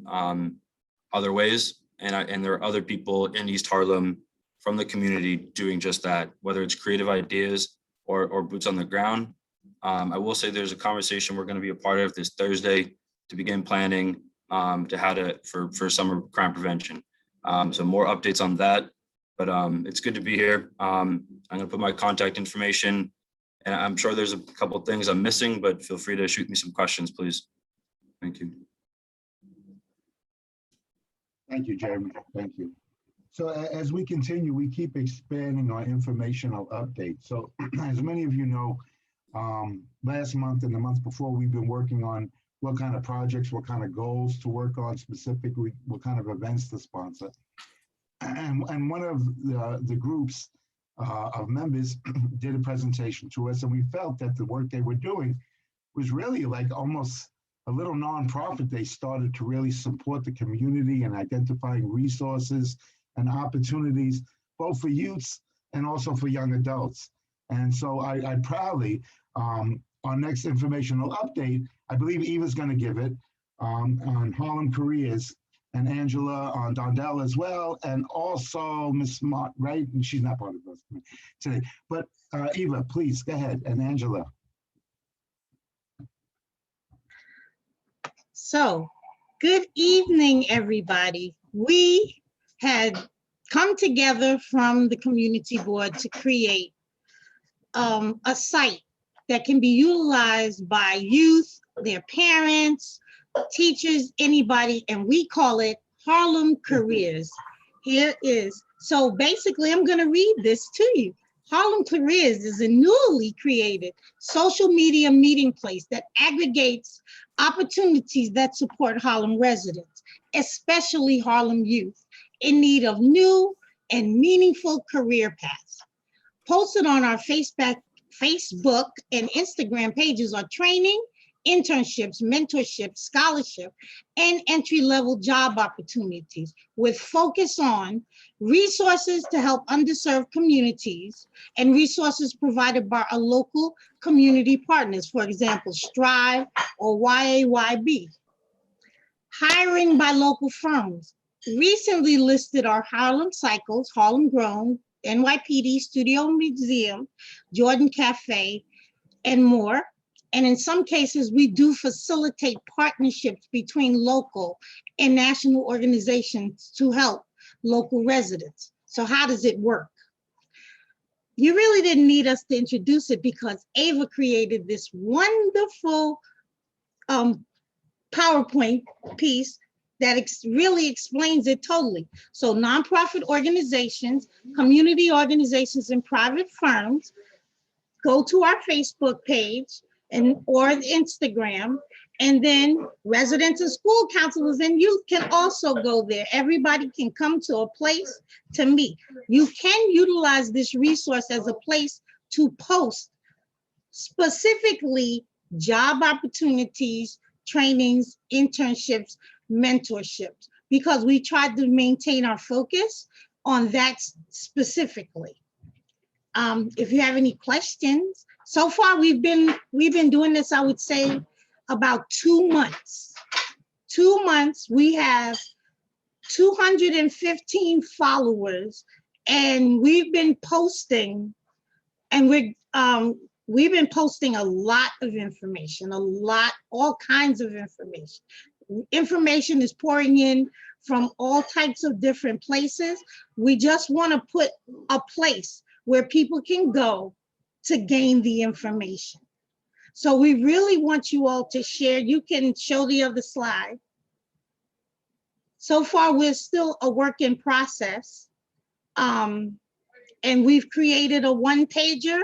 other ways. And there are other people in East Harlem from the community doing just that, whether it's creative ideas or boots on the ground. I will say there's a conversation we're going to be a part of this Thursday to begin planning for summer crime prevention. So more updates on that. But it's good to be here. I'm going to put my contact information, and I'm sure there's a couple of things I'm missing, but feel free to shoot me some questions, please. Thank you. Thank you, Jeremy. Thank you. So as we continue, we keep expanding our informational updates. So as many of you know, last month and the month before, we've been working on what kind of projects, what kind of goals to work on specifically, what kind of events to sponsor. And one of the groups of members did a presentation to us, and we felt that the work they were doing was really like almost a little nonprofit. They started to really support the community and identifying resources and opportunities, both for youths and also for young adults. And so I proudly, our next informational update, I believe Eva's going to give it on Harlem Careers, and Angela on Dondell as well, and also Miss Smart, right? And she's not part of us today. But Eva, please go ahead, and Angela. So, good evening, everybody. We had come together from the community board to create a site that can be utilized by youth, their parents, teachers, anybody, and we call it Harlem Careers. Here is, so basically I'm going to read this to you. Harlem Careers is a newly created social media meeting place that aggregates opportunities that support Harlem residents, especially Harlem youth, in need of new and meaningful career paths. Posted on our Facebook and Instagram pages are training, internships, mentorship, scholarship, and entry-level job opportunities with focus on resources to help underserved communities and resources provided by our local community partners, for example, Strive or YAYB. Hiring by local firms. Recently listed are Harlem Cycles, Harlem Grown, NYPD Studio Museum, Jordan Cafe, and more. And in some cases, we do facilitate partnerships between local and national organizations to help local residents. So how does it work? You really didn't need us to introduce it because Ava created this wonderful PowerPoint piece that really explains it totally. So nonprofit organizations, community organizations, and private firms go to our Facebook page or Instagram, and then residents and school counselors and youth can also go there. Everybody can come to a place to meet. You can utilize this resource as a place to post specifically job opportunities, trainings, internships, mentorships, because we tried to maintain our focus on that specifically. If you have any questions, so far we've been doing this, I would say about 2 months. 2 months, we have 215 followers, and we've been posting, and we've been posting a lot of information, all kinds of information. Information is pouring in from all types of different places. We just want to put a place where people can go to gain the information. So we really want you all to share. You can show the other slide. So far, we're still a work in process. And we've created a one-pager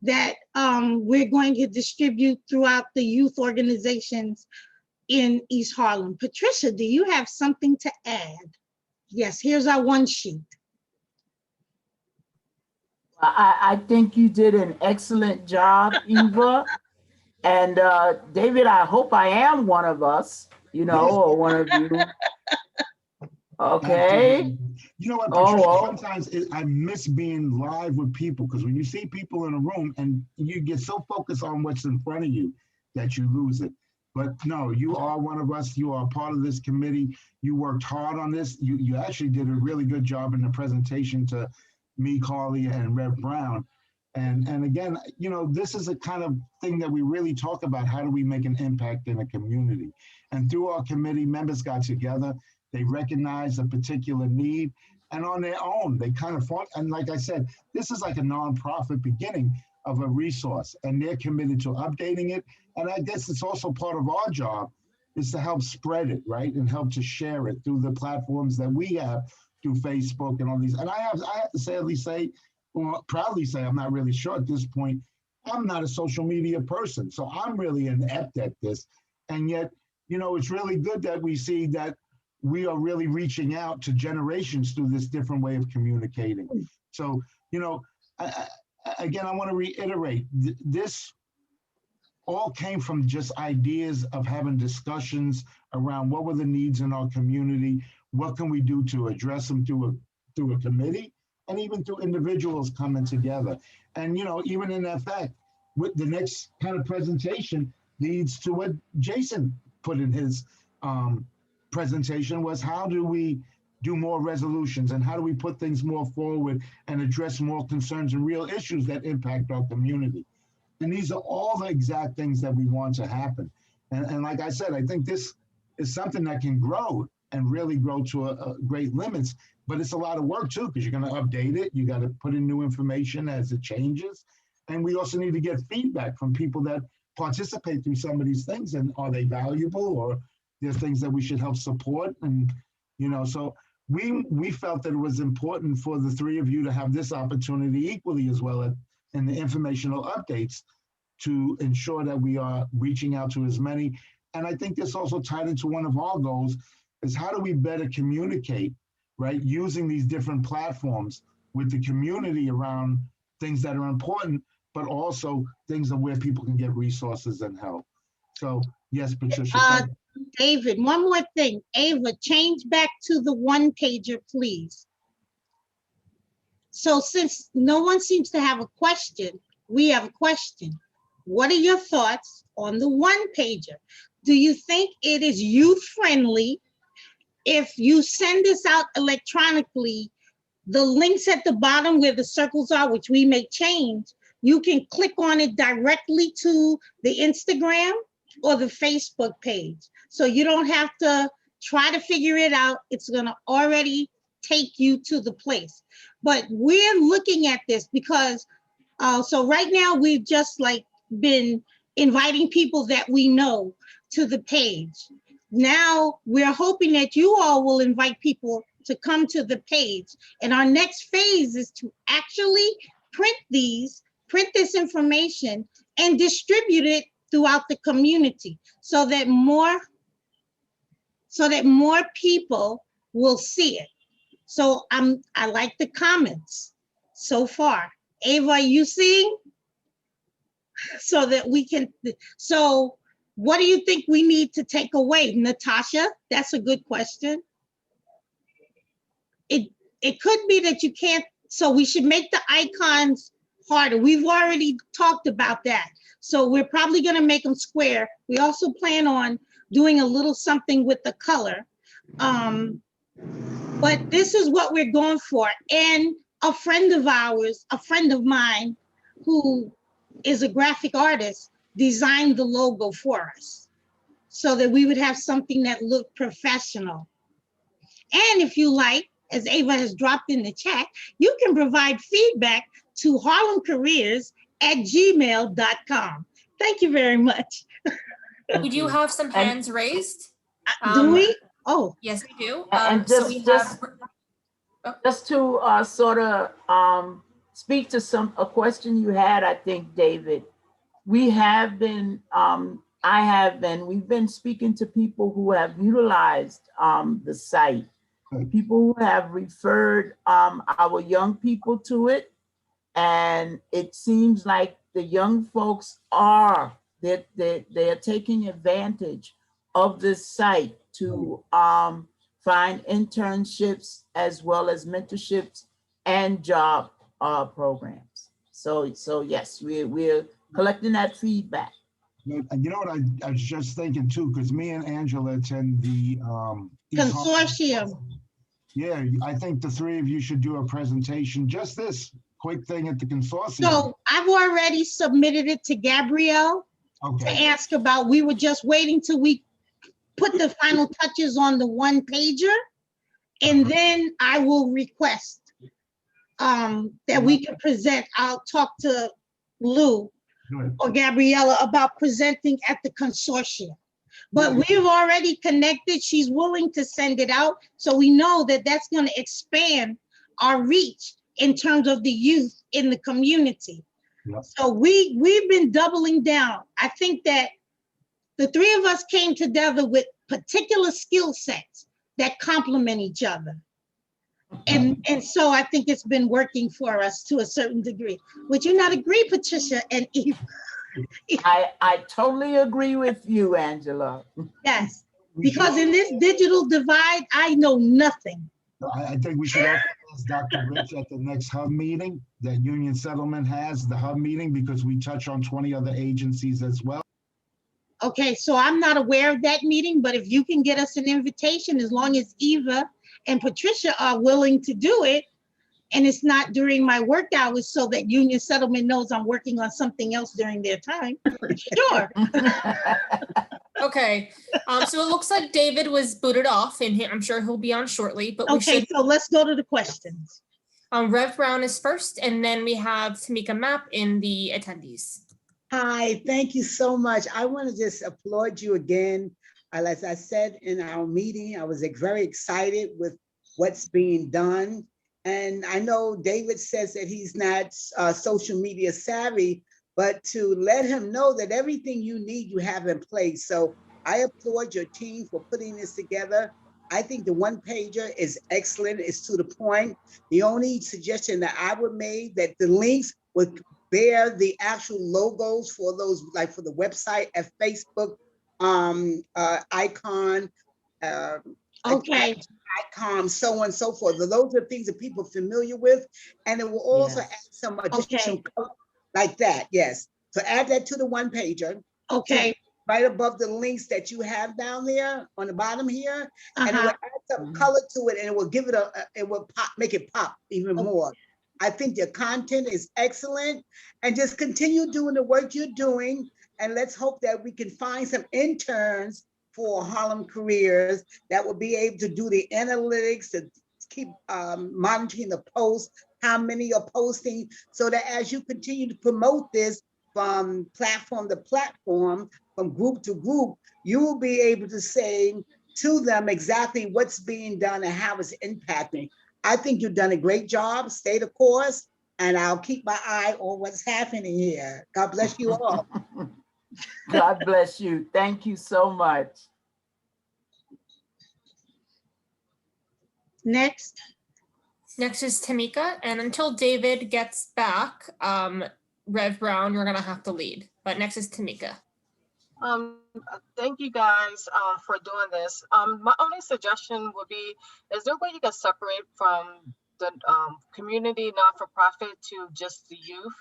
that we're going to distribute throughout the youth organizations in East Harlem. Patricia, do you have something to add? Yes, here's our one sheet. I think you did an excellent job, Eva. And David, I hope I am one of us, or one of you. Okay. Absolutely. You know what, Patricia, sometimes I miss being live with people, because when you see people in a room and you get so focused on what's in front of you that you lose it. But no, you are one of us. You are part of this committee. You worked hard on this. You actually did a really good job in the presentation to me, Carly, and Rev Brown. And again, this is a kind of thing that we really talk about. How do we make an impact in a community? And through our committee, members got together. They recognized a particular need, and on their own, they kind of fought. And like I said, this is like a nonprofit beginning of a resource, and they're committed to updating it. And I guess it's also part of our job is to help spread it, right? And help to share it through the platforms that we have through Facebook and all these. And I have to sadly say, or proudly say, I'm not really sure at this point, I'm not a social media person. So I'm really inept at this. And yet, it's really good that we see that we are really reaching out to generations through this different way of communicating. So, again, I want to reiterate, this all came from just ideas of having discussions around what were the needs in our community, what can we do to address them through a committee, and even through individuals coming together. And, even in that fact, with the next kind of presentation leads to what Jason put in his presentation, was how do we do more resolutions, and how do we put things more forward and address more concerns and real issues that impact our community. And these are all the exact things that we want to happen. And like I said, I think this is something that can grow and really grow to a great limits, but it's a lot of work too, because you're going to update it. You got to put in new information as it changes. And we also need to get feedback from people that participate through some of these things. And are they valuable, or there's things that we should help support? And, so we felt that it was important for the three of you to have this opportunity equally as well in the informational updates to ensure that we are reaching out to as many. And I think this also tied into one of our goals is how do we better communicate, right? Using these different platforms with the community around things that are important, but also things that where people can get resources and help. So yes, Patricia. David, one more thing. Ava, change back to the one pager, please. So since no one seems to have a question, we have a question. What are your thoughts on the one pager? Do you think it is youth friendly? If you send this out electronically, the links at the bottom where the circles are, which we may change, you can click on it directly to the Instagram or the Facebook page. So you don't have to try to figure it out. It's gonna already take you to the place. But we're looking at this because, so right now we've just been inviting people that we know to the page. Now we're hoping that you all will invite people to come to the page. And our next phase is to actually print this information and distribute it throughout the community so that more people will see it. So I like the comments so far. Ava, are you seeing? So that we can, so what do you think we need to take away? Natasha, that's a good question. It could be that you can't, so we should make the icons harder. We've already talked about that. So we're probably gonna make them square. We also plan on doing a little something with the color. But this is what we're going for. And a friend of ours, a friend of mine who is a graphic artist, designed the logo for us so that we would have something that looked professional. And if you like, as Ava has dropped in the chat, you can provide feedback to harlemcareers@gmail.com. Thank you very much. We do have some hands raised. Do we? Oh. Yes, we do. And So we have. just to sort of speak to a question you had, I think, David. We have been, we've been speaking to people who have utilized the site, people who have referred our young people to it. And it seems like the young folks they're taking advantage of this site to find internships as well as mentorships and job programs. So yes, we're collecting that feedback. You know what I was just thinking too, because me and Angela attend the consortium. Yeah, I think the three of you should do a presentation, just this quick thing at the consortium. So I've already submitted it to Gabrielle to ask about, we were just waiting till we put the final touches on the one pager. And then I will request that we can present. I'll talk to Lou or Gabriella about presenting at the consortium. But we've already connected. She's willing to send it out. So we know that that's going to expand our reach in terms of the youth in the community. Yep. So we've been doubling down. I think that the three of us came together with particular skill sets that complement each other. And so I think it's been working for us to a certain degree. Would you not agree, Patricia and Eve? I totally agree with you, Angela. Yes, because in this digital divide, I know nothing. I think we should also ask Dr. Rich at the next hub meeting that Union Settlement has, the hub meeting, because we touch on 20 other agencies as well. Okay, so I'm not aware of that meeting, but if you can get us an invitation, as long as Eva and Patricia are willing to do it, and it's not during my work hours so that Union Settlement knows I'm working on something else during their time, sure. Okay, so it looks like David was booted off, and I'm sure he'll be on shortly, but okay, so let's go to the questions. Rev Brown is first, and then we have Tamika Mapp in the attendees. Hi, thank you so much. I want to just applaud you again. As I said in our meeting, I was very excited with what's being done. And I know David says that he's not social media savvy, but to let him know that everything you need, you have in place. So I applaud your team for putting this together. I think the one pager is excellent. It's to the point. The only suggestion that I would make that the links would bear the actual logos for those, like for the website and Facebook icon, icon, so on and so forth. Those are things that people are familiar with, and it will also add some additional color like that. Yes, so add that to the one pager. Okay. Right above the links that you have down there on the bottom here, and it will add some color to it, and it will give it it will pop, make it pop even more. I think your content is excellent, and just continue doing the work you're doing. And let's hope that we can find some interns for Harlem Careers that will be able to do the analytics, to keep monitoring the posts, how many are posting, so that as you continue to promote this, from platform to platform, from group to group, you will be able to say to them exactly what's being done and how it's impacting. I think you've done a great job. Stay the course, and I'll keep my eye on what's happening here. God bless you all. God bless you. Thank you so much. Next. Next is Tamika, and until David gets back, Rev Brown, you're gonna have to lead. But next is Tamika. Thank you guys for doing this. My only suggestion would be, is there a way you can separate from the community not-for-profit to just the youth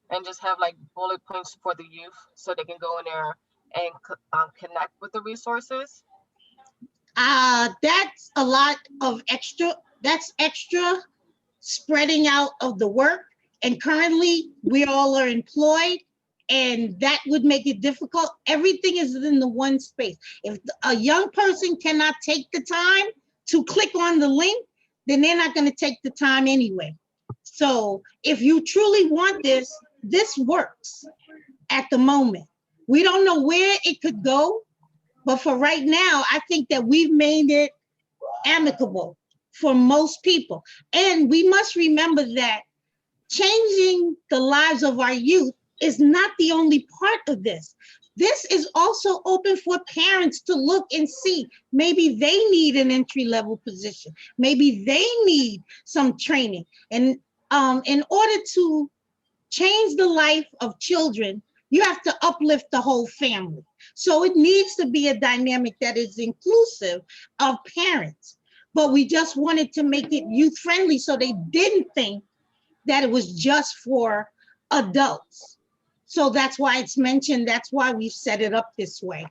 and just have like bullet points for the youth so they can go in there and connect with the resources? That's a lot of extra, that's extra spreading out of the work. And currently we all are employed, and that would make it difficult. Everything is in the one space. If a young person cannot take the time to click on the link, then they're not going to take the time anyway. So if you truly want this, this works at the moment. We don't know where it could go, but for right now, I think that we've made it amicable for most people. And we must remember that changing the lives of our youth is not the only part of this. This is also open for parents to look and see. Maybe they need an entry-level position. Maybe they need some training. And in order to change the life of children, you have to uplift the whole family. So it needs to be a dynamic that is inclusive of parents. But we just wanted to make it youth-friendly so they didn't think that it was just for adults. So that's why it's mentioned, that's why we've set it up this way.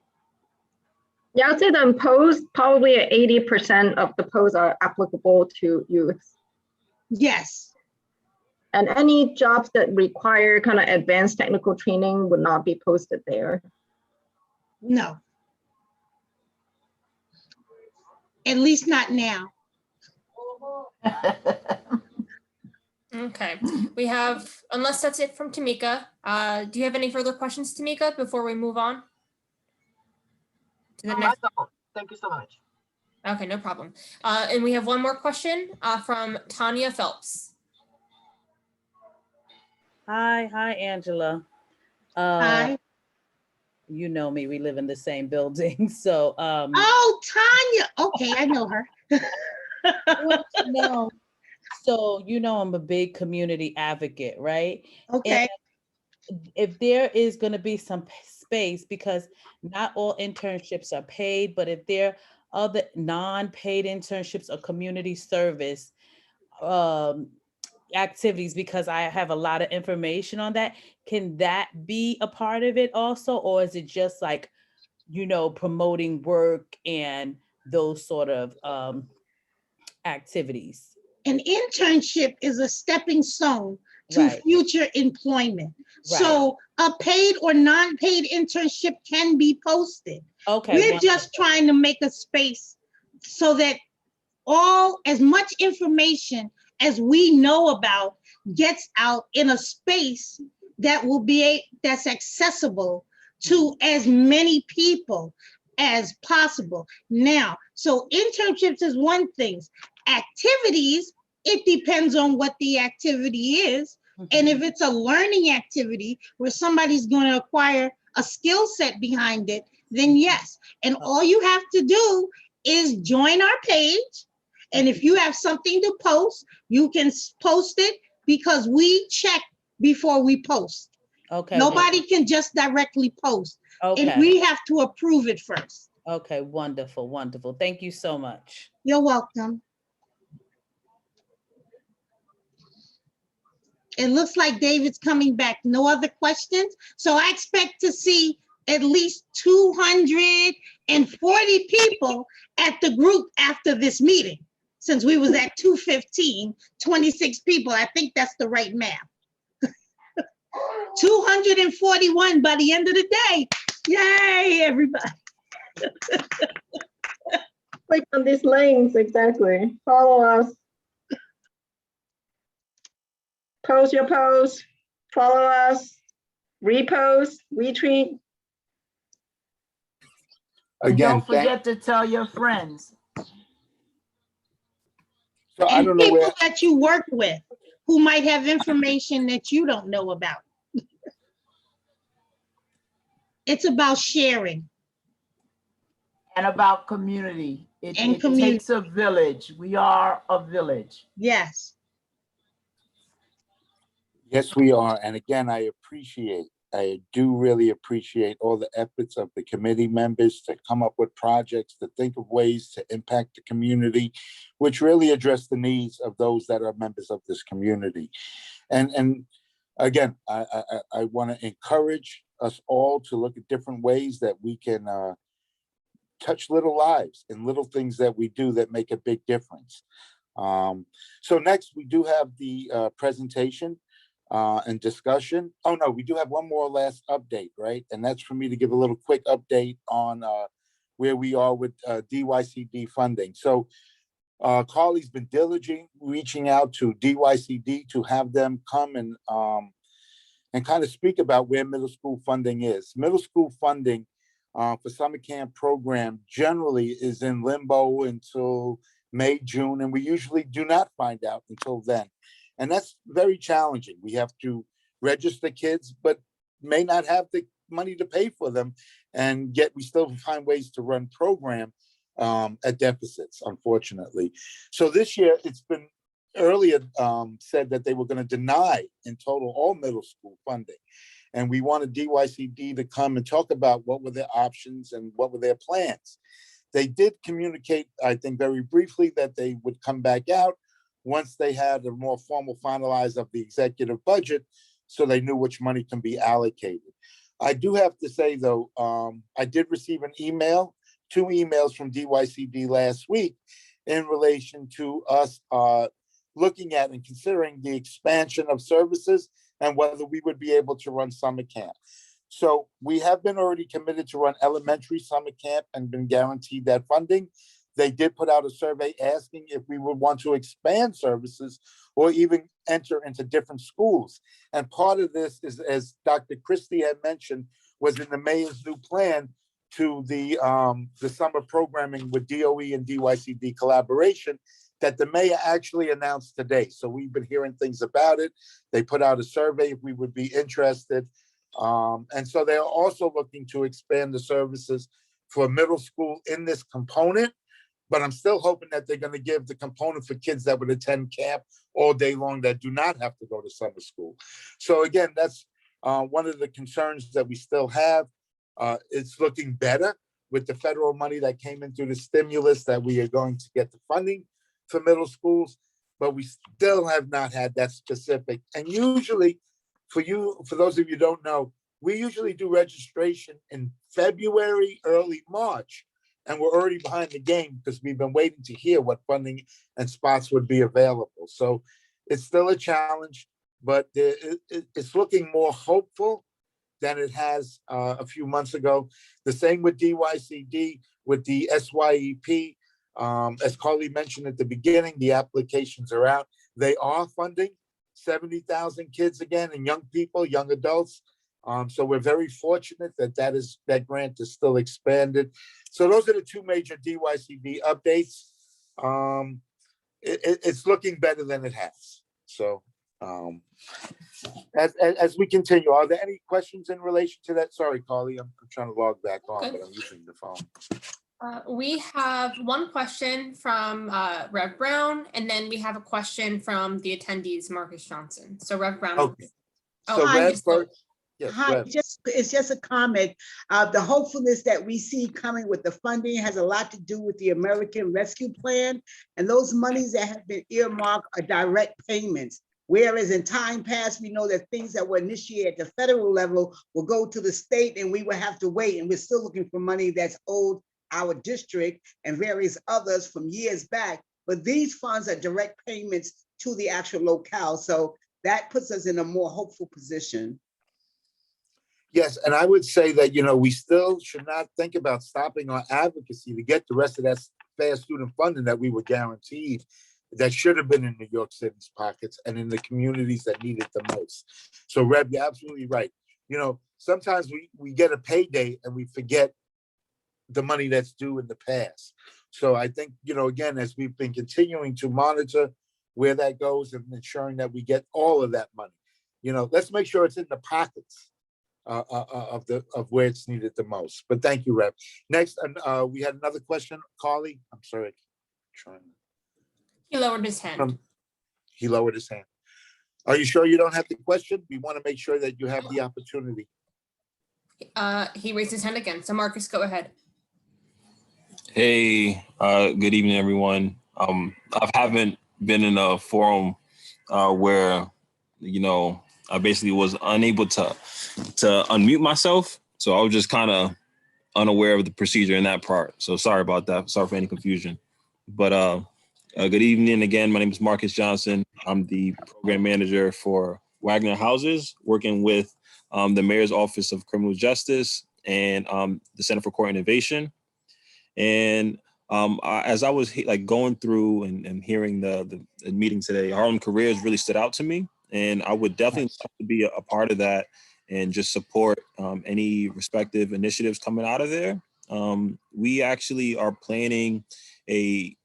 Yeah, I'd say the posts, probably 80% of the posts are applicable to youth. Yes. And any jobs that require kind of advanced technical training would not be posted there. No. At least not now. Okay, we have, unless that's it from Tamika, do you have any further questions, Tamika, before we move on to the next? I don't. Thank you so much. Okay, no problem. And we have one more question from Tanya Phelps. Hi, Angela. Hi. You know me, we live in the same building, so. Oh, Tanya, okay, I know her. No. So, I'm a big community advocate, right? Okay. And if there is going to be some space, because not all internships are paid, but if there are other non-paid internships or community service activities, because I have a lot of information on that, can that be a part of it also? Or is it just like, promoting work and those sort of activities? An internship is a stepping stone to Right. future employment. Right. So a paid or non-paid internship can be posted. Okay. We're just trying to make a space so that as much information as we know about gets out in a space that will be that's accessible to as many people as possible. Now, so internships is one thing. Activities, it depends on what the activity is. And if it's a learning activity where somebody's going to acquire a skill set behind it, then yes. And all you have to do is join our page. And if you have something to post, you can post it, because we check before we post. Okay. Nobody can just directly post. Okay. And we have to approve it first. Okay, wonderful, wonderful. Thank you so much. You're welcome. It looks like David's coming back. No other questions? So I expect to see at least 240 people at the group after this meeting. Since we was at 215, 26 people, I think that's the right math. 241 by the end of the day. Yay, everybody. Click on these links, exactly. Follow us. Post your post, follow us. repost, retweet. And Again, don't forget to tell your friends. so I And don't know people where, that you work with who might have information that you don't know about. It's about sharing. And about community. And It community. takes a village. We are a village. Yes. Yes, we are. And again, I do really appreciate all the efforts of the committee members to come up with projects, to think of ways to impact the community, which really address the needs of those that are members of this community. And again, I want to encourage us all to look at different ways that we can touch little lives and little things that we do that make a big difference. So next, we do have the presentation and discussion. Oh no, we do have one more last update, right? And that's for me to give a little quick update on where we are with DYCD funding. So Carly's been diligent reaching out to DYCD to have them come and kind of speak about where middle school funding is. Middle school funding for summer camp program generally is in limbo until May, June, and we usually do not find out until then. And that's very challenging. We have to register kids, but may not have the money to pay for them. And yet we still find ways to run program at deficits, unfortunately. So this year it's been earlier said that they were going to deny in total all middle school funding. And we wanted DYCD to come and talk about what were their options and what were their plans. They did communicate, I think, very briefly that they would come back out once they had a more formal finalize of the executive budget, so they knew which money can be allocated. I do have to say, though, I did receive an email, 2 emails from DYCD last week in relation to us looking at and considering the expansion of services and whether we would be able to run summer camp. So we have been already committed to run elementary summer camp and been guaranteed that funding. They did put out a survey asking if we would want to expand services or even enter into different schools. And part of this is, as Dr. Christie had mentioned, was in the mayor's new plan to the summer programming with DOE and DYCD collaboration that the mayor actually announced today. So we've been hearing things about it. They put out a survey if we would be interested. And so they're also looking to expand the services for middle school in this component. But I'm still hoping that they're going to give the component for kids that would attend camp all day long that do not have to go to summer school. So again, that's one of the concerns that we still have. It's looking better with the federal money that came in through the stimulus that we are going to get the funding for middle schools, but we still have not had that specific. And usually for those of you who don't know, we usually do registration in February, early March. And we're already behind the game because we've been waiting to hear what funding and spots would be available. So it's still a challenge, but it's looking more hopeful than it has a few months ago. The same with DYCD, with the SYEP. As Carly mentioned at the beginning, the applications are out. They are funding 70,000 kids again, and young people, young adults. So we're very fortunate that grant is still expanded. So those are the 2 major DYCD updates. It's looking better than it has. So as we continue, are there any questions in relation to that? Sorry, Carly, I'm trying to log back on, but I'm using the phone. We have one question from Rev Brown, and then we have a question from the attendees, Marcus Johnson. So Rev Brown. Okay. Oh, So hi, Rev Ms. first. Yes, Hi, Rev. it's just a comment. The hopefulness that we see coming with the funding has a lot to do with the American Rescue Plan, and those monies that have been earmarked are direct payments. Whereas in time past, we know that things that were initiated at the federal level will go to the state and we will have to wait, and we're still looking for money that's owed our district and various others from years back. But these funds are direct payments to the actual locale. So that puts us in a more hopeful position. Yes, and I would say that, we still should not think about stopping our advocacy to get the rest of that fast student funding that we were guaranteed, that should have been in New York City's pockets and in the communities that need it the most. So Reb, you're absolutely right. sometimes we get a payday and we forget the money that's due in the past. So I think, again, as we've been continuing to monitor where that goes and ensuring that we get all of that money, let's make sure it's in the pockets of where it's needed the most. But thank you, Rep. Next, we had another question, Carly. I'm sorry. He lowered his hand. He lowered his hand. Are you sure you don't have the question? We want to make sure that you have the opportunity. He raised his hand again. So Marcus, go ahead. Hey, good evening, everyone. I haven't been in a forum where, I basically was unable to unmute myself. So I was just kind of unaware of the procedure in that part. So sorry about that. Sorry for any confusion. But good evening again. My name is Marcus Johnson. I'm the program manager for Wagner Houses, working with the Mayor's Office of Criminal Justice and the Center for Court Innovation. And as I was going through and hearing the meeting today, Harlem Careers really stood out to me. And I would definitely love to be a part of that and just support any respective initiatives coming out of there. We actually are planning a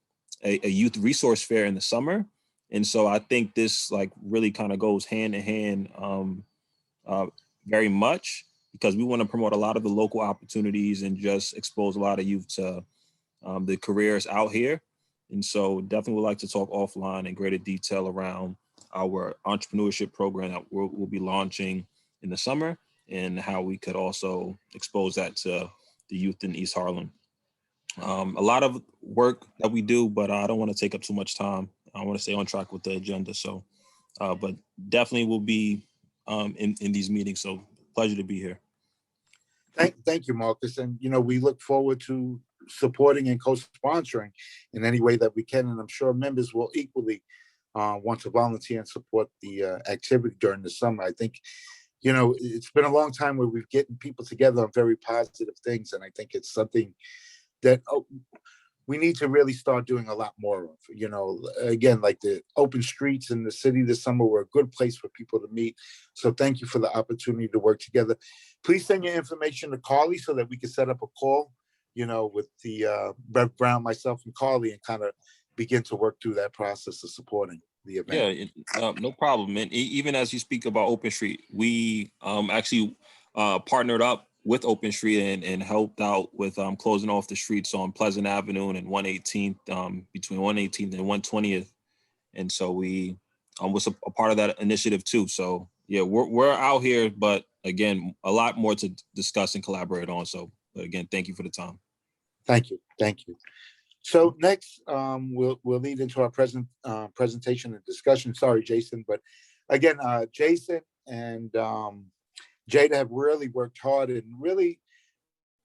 youth resource fair in the summer. And so I think this really kind of goes hand in hand very much, because we want to promote a lot of the local opportunities and just expose a lot of youth to the careers out here. And so definitely would like to talk offline in greater detail around our entrepreneurship program that we'll be launching in the summer, and how we could also expose that to the youth in East Harlem. A lot of work that we do, but I don't want to take up too much time. I want to stay on track with the agenda. So, but definitely will be in these meetings. So pleasure to be here. Thank you, Marcus. And, we look forward to supporting and co-sponsoring in any way that we can. And I'm sure members will equally want to volunteer and support the activity during the summer. I think, it's been a long time where we've getting people together on very positive things. And I think it's something that we need to really start doing a lot more of. Again, like the open streets in the city this summer were a good place for people to meet. So thank you for the opportunity to work together. Please send your information to Carly so that we can set up a call, with the Rev Brown, myself, and Carly, and kind of begin to work through that process of supporting the event. Yeah, no problem. And even as you speak about Open Street, we actually partnered up with Open Street and helped out with closing off the streets on Pleasant Avenue and 118th, between 118th and 120th. And so we was a part of that initiative too. So yeah, we're out here, but again, a lot more to discuss and collaborate on. So again, thank you for the time. Thank you. So next, we'll lead into our presentation and discussion. Sorry, Jason, but again, Jason and Jada have really worked hard in really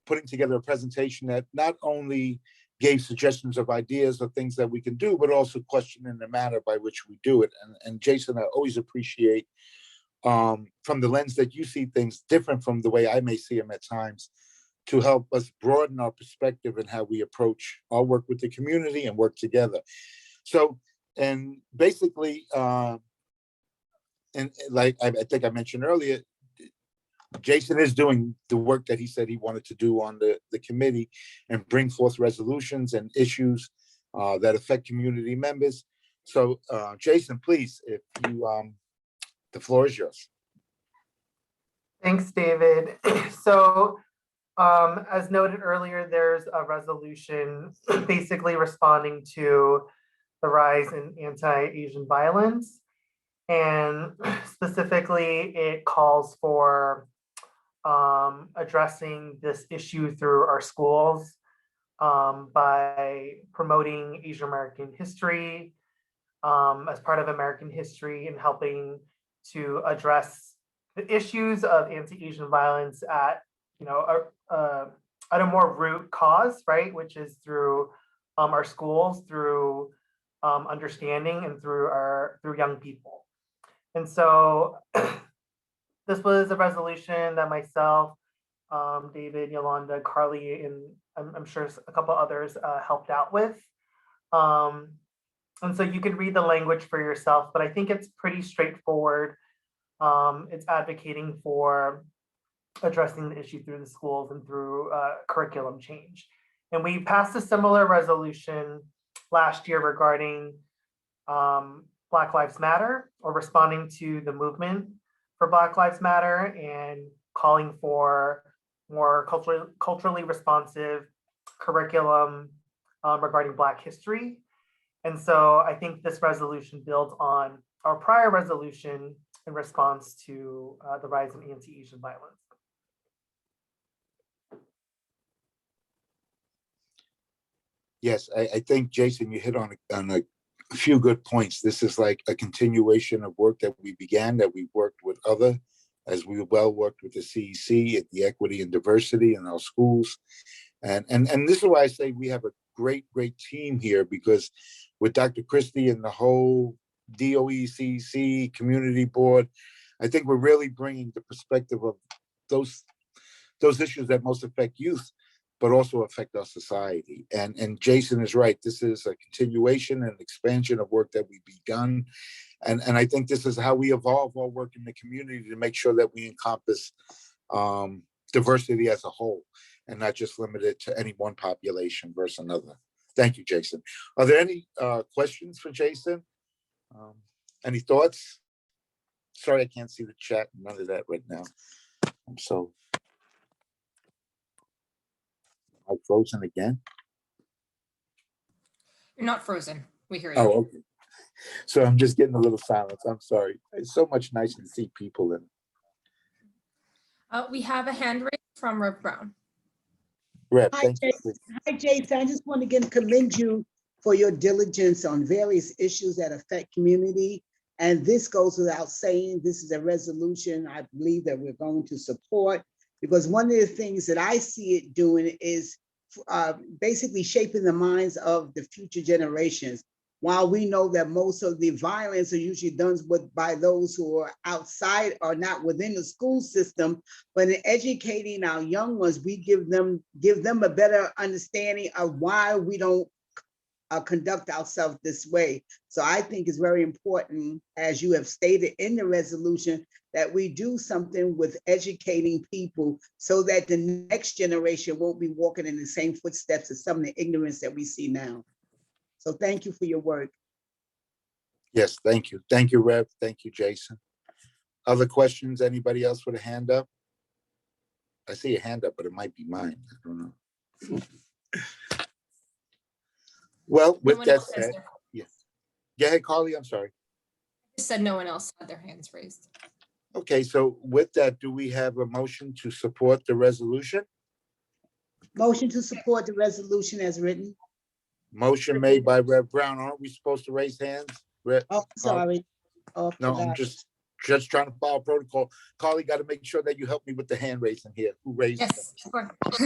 putting together a presentation that not only gave suggestions of ideas of things that we can do, but also questioning the manner by which we do it. And Jason, I always appreciate from the lens that you see things different from the way I may see them at times, to help us broaden our perspective and how we approach our work with the community and work together. So, and basically, and like I think I mentioned earlier, Jason is doing the work that he said he wanted to do on the committee and bring forth resolutions and issues that affect community members. So Jason, please, if you, the floor is yours. Thanks, David. So as noted earlier, there's a resolution basically responding to the rise in anti-Asian violence. And specifically, it calls for addressing this issue through our schools by promoting Asian American history as part of American history, and helping to address the issues of anti-Asian violence at a more root cause, right, which is through our schools, through understanding, and through young people. And so this was a resolution that myself, David, Yolanda, Carly, and I'm sure a couple others helped out with. And so you can read the language for yourself, but I think it's pretty straightforward. It's advocating for addressing the issue through the schools and through curriculum change. And we passed a similar resolution last year regarding Black Lives Matter, or responding to the movement for Black Lives Matter and calling for more culturally responsive curriculum regarding Black history. And so I think this resolution builds on our prior resolution in response to the rise in anti-Asian violence. Yes, I think, Jason, you hit on a few good points. This is like a continuation of work that we began, that we worked with other, as we well worked with the CEC at the equity and diversity in our schools. And this is why I say we have a great team here, because with Dr. Christie and the whole DOE, CEC, community board, I think we're really bringing the perspective of those issues that most affect youth, but also affect our society. And Jason is right. This is a continuation and expansion of work that we've begun. And I think this is how we evolve our work in the community to make sure that we encompass diversity as a whole and not just limited to any one population versus another. Thank you, Jason. Are there any questions for Jason? Any thoughts? Sorry, I can't see the chat. None of that right now. I'm so frozen again. You're not frozen. We hear you. Oh, okay. So I'm just getting a little silence. I'm sorry. It's so much nicer to see people in. We have a hand raised from Rev Brown. Rev, Hi, thank you. Jason. Hi, Jason. I just want to again commend you for your diligence on various issues that affect community. And this goes without saying, this is a resolution I believe that we're going to support, because one of the things that I see it doing is basically shaping the minds of the future generations. While we know that most of the violence are usually done by those who are outside or not within the school system, but in educating our young ones, we give them a better understanding of why we don't conduct ourselves this way. So I think it's very important, as you have stated in the resolution, that we do something with educating people so that the next generation won't be walking in the same footsteps of some of the ignorance that we see now. So thank you for your work. Yes, thank you. Thank you, Rev. Thank you, Jason. Other questions? Anybody else with a hand up? I see a hand up, but it might be mine. I don't know. Well, with that said, yes. Go ahead, Carly. I'm sorry. I just said no one else had their hands raised. Okay, so with that, do we have a motion to support the resolution? Motion to support the resolution as written. Motion made by Rev Brown. Aren't we supposed to raise hands? Oh, sorry. Oh, no, I'm just trying to follow protocol. Carly, got to make sure that you help me with the hand raising here. Who raised? Yes, of course.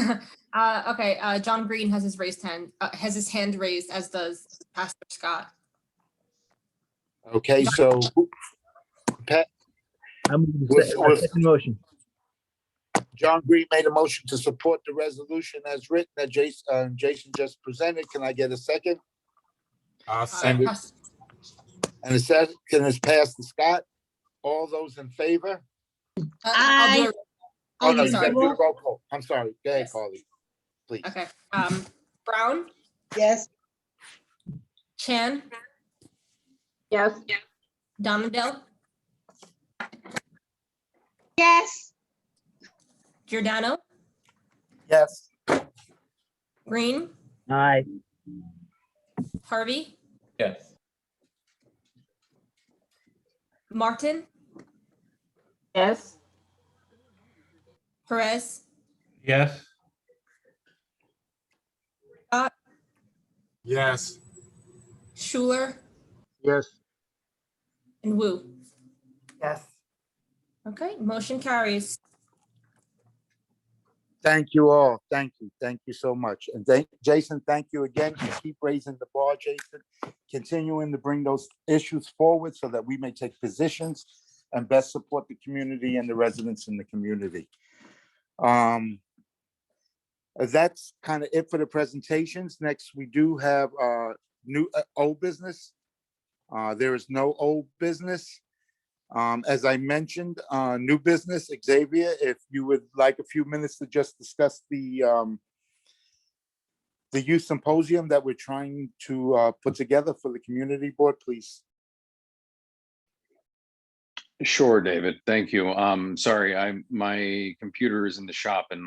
Okay, John Green has his hand raised, as does Pastor Scott. Okay, so Pat. I'm second motion. John Green made a motion to support the resolution as written that Jason just presented. Can I get a second? Second. And the second is passed to Scott. All those in favor? I'll do Oh, no, you sorry. got to do the roll call. I'm sorry. Go ahead, Carly, please. Okay. Brown? Yes. Chan? Yes. Donadell? Yes. Giordano? Yes. Green? Aye. Harvey? Yes. Martin? Yes. Perez? Yes. Scott? Yes. Schuler? Yes. And Wu? Yes. Okay, motion carries. Thank you all. Thank you. Thank you so much. And Jason, thank you again. Keep raising the bar, Jason. Continuing to bring those issues forward so that we may take positions and best support the community and the residents in the community. That's kind of it for the presentations. Next, we do have new old business. There is no old business. As I mentioned, new business, Xavier, if you would like a few minutes to just discuss the youth symposium that we're trying to put together for the community board, please. Sure, David. Thank you. Sorry, my computer is in the shop and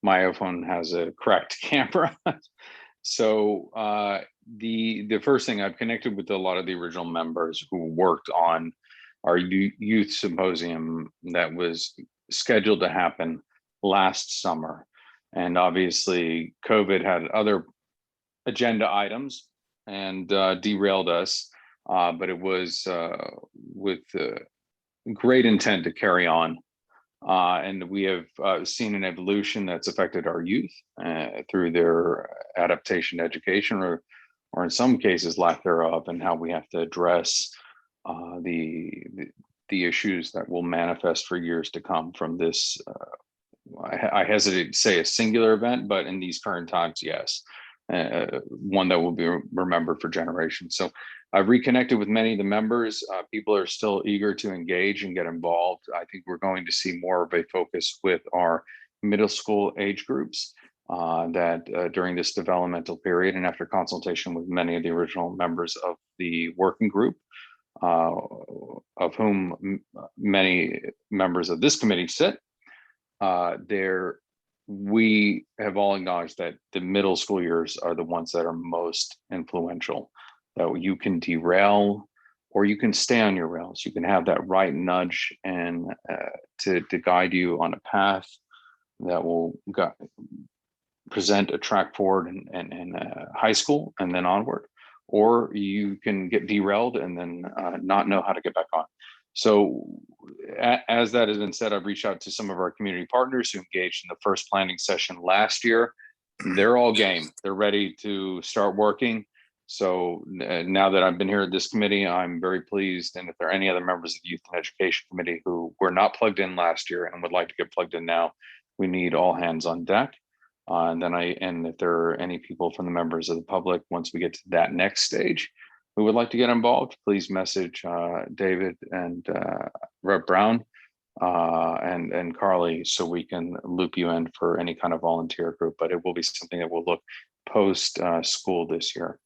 my iPhone has a cracked camera. So the first thing, I've connected with a lot of the original members who worked on our youth symposium that was scheduled to happen last summer. And obviously COVID had other agenda items and derailed us, but it was with great intent to carry on. And we have seen an evolution that's affected our youth through their adaptation to education, or in some cases lack thereof, and how we have to address the issues that will manifest for years to come from this. I hesitate to say a singular event, but in these current times, yes, one that will be remembered for generations. So I've reconnected with many of the members. People are still eager to engage and get involved. I think we're going to see more of a focus with our middle school age groups that during this developmental period, and after consultation with many of the original members of the working group, of whom many members of this committee sit, we have all acknowledged that the middle school years are the ones that are most influential, that you can derail or you can stay on your rails. You can have that right nudge and to guide you on a path that will present a track forward in high school and then onward, or you can get derailed and then not know how to get back on. So as that has been said, I've reached out to some of our community partners who engaged in the first planning session last year. They're all game. They're ready to start working. So now that I've been here at this committee, I'm very pleased. And if there are any other members of the Youth and Education Committee who were not plugged in last year and would like to get plugged in now, we need all hands on deck. And if there are any people from the members of the public, once we get to that next stage, who would like to get involved, please message David and Rep. Brown and Carly, so we can loop you in for any kind of volunteer group. But it will be something that will look post school this year,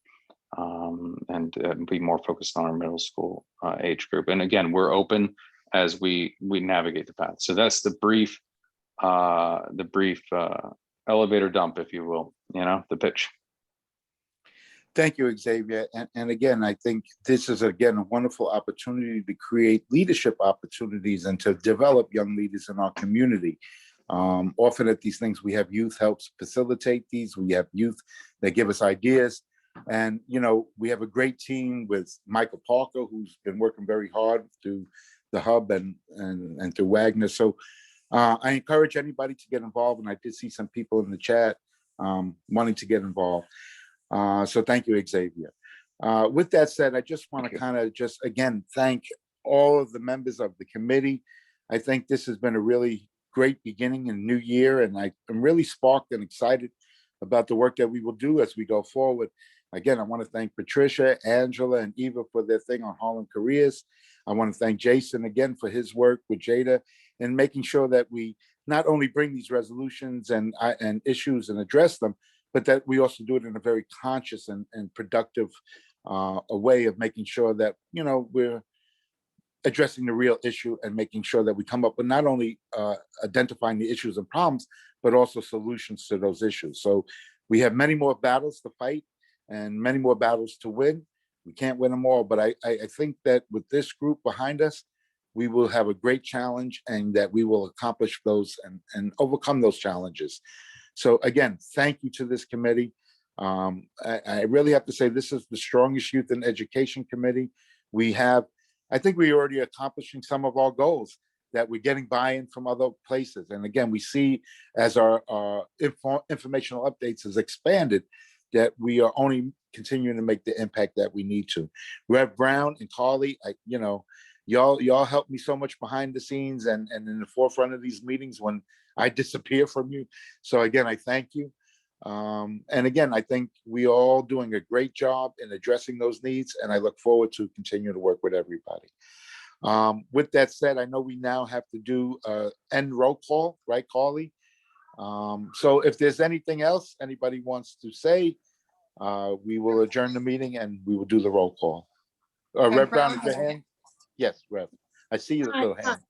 and be more focused on our middle school age group. And again, we're open as we navigate the path. So that's the brief elevator dump, if you will, the pitch. Thank you, Xavier. And again, I think this is, again, a wonderful opportunity to create leadership opportunities and to develop young leaders in our community. Often at these things, we have youth helps facilitate these. We have youth that give us ideas. And, we have a great team with Michael Parker, who's been working very hard through the hub and through Wagner. So I encourage anybody to get involved. And I did see some people in the chat wanting to get involved. So thank you, Xavier. With that said, I just want to kind of just, again, thank all of the members of the committee. I think this has been a really great beginning in new year, and I'm really sparked and excited about the work that we will do as we go forward. Again, I want to thank Patricia, Angela, and Eva for their thing on Harlem Careers. I want to thank Jason again for his work with Jada and making sure that we not only bring these resolutions and issues and address them, but that we also do it in a very conscious and productive a way of making sure that, we're addressing the real issue and making sure that we come up with not only identifying the issues and problems, but also solutions to those issues. So we have many more battles to fight and many more battles to win. We can't win them all, but I think that with this group behind us, we will have a great challenge and that we will accomplish those and overcome those challenges. So again, thank you to this committee. I really have to say this is the strongest youth and education committee we have. I think we're already accomplishing some of our goals, that we're getting buy-in from other places. And again, we see as our informational updates has expanded, that we are only continuing to make the impact that we need to. Rev. Brown and Carly, y'all helped me so much behind the scenes and in the forefront of these meetings when I disappear from you. So again, I thank you. And again, I think we are all doing a great job in addressing those needs, and I look forward to continue to work with everybody. With that said, I know we now have to do end roll call, right, Carly? So if there's anything else anybody wants to say, we will adjourn the meeting and we will do the roll call. Rev Brown, is your hand? Yes, Rev. I see your little hand.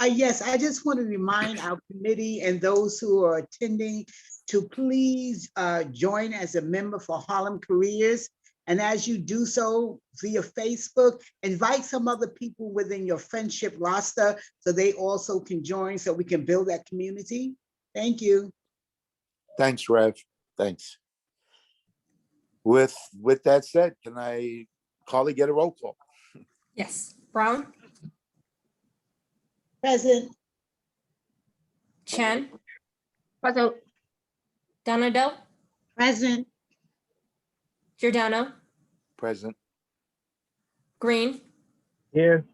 Yes, I just want to remind our committee and those who are attending to please join as a member for Harlem Careers. And as you do so via Facebook, invite some other people within your friendship roster so they also can join so we can build that community. Thank you. Thanks, Rev. Thanks. With that said, can I, Carly, get a roll call? Yes. Brown, Present. Chen, Present. Donadell, Present. Giordano, Present. Green, Here.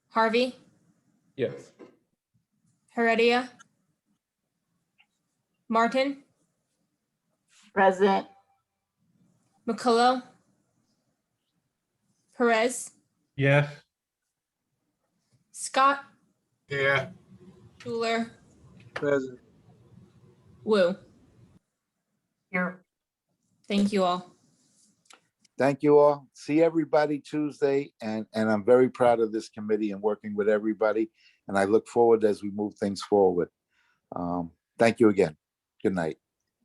Harvey, Yes. Heredia, Martin, Present. McCullough, Perez, Yes. Scott, Here. Schuler, Present. Wu. Here. Thank you all. Thank you all. See everybody Tuesday. And I'm very proud of this committee and working with everybody. And I look forward as we move things forward. Thank you again. Good night.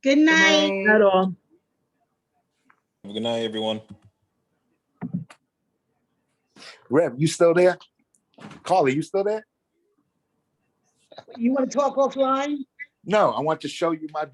Good night. At all. Good night, everyone. Rev, you still there? Carly, you still there? You want to talk offline? No, I want to show you my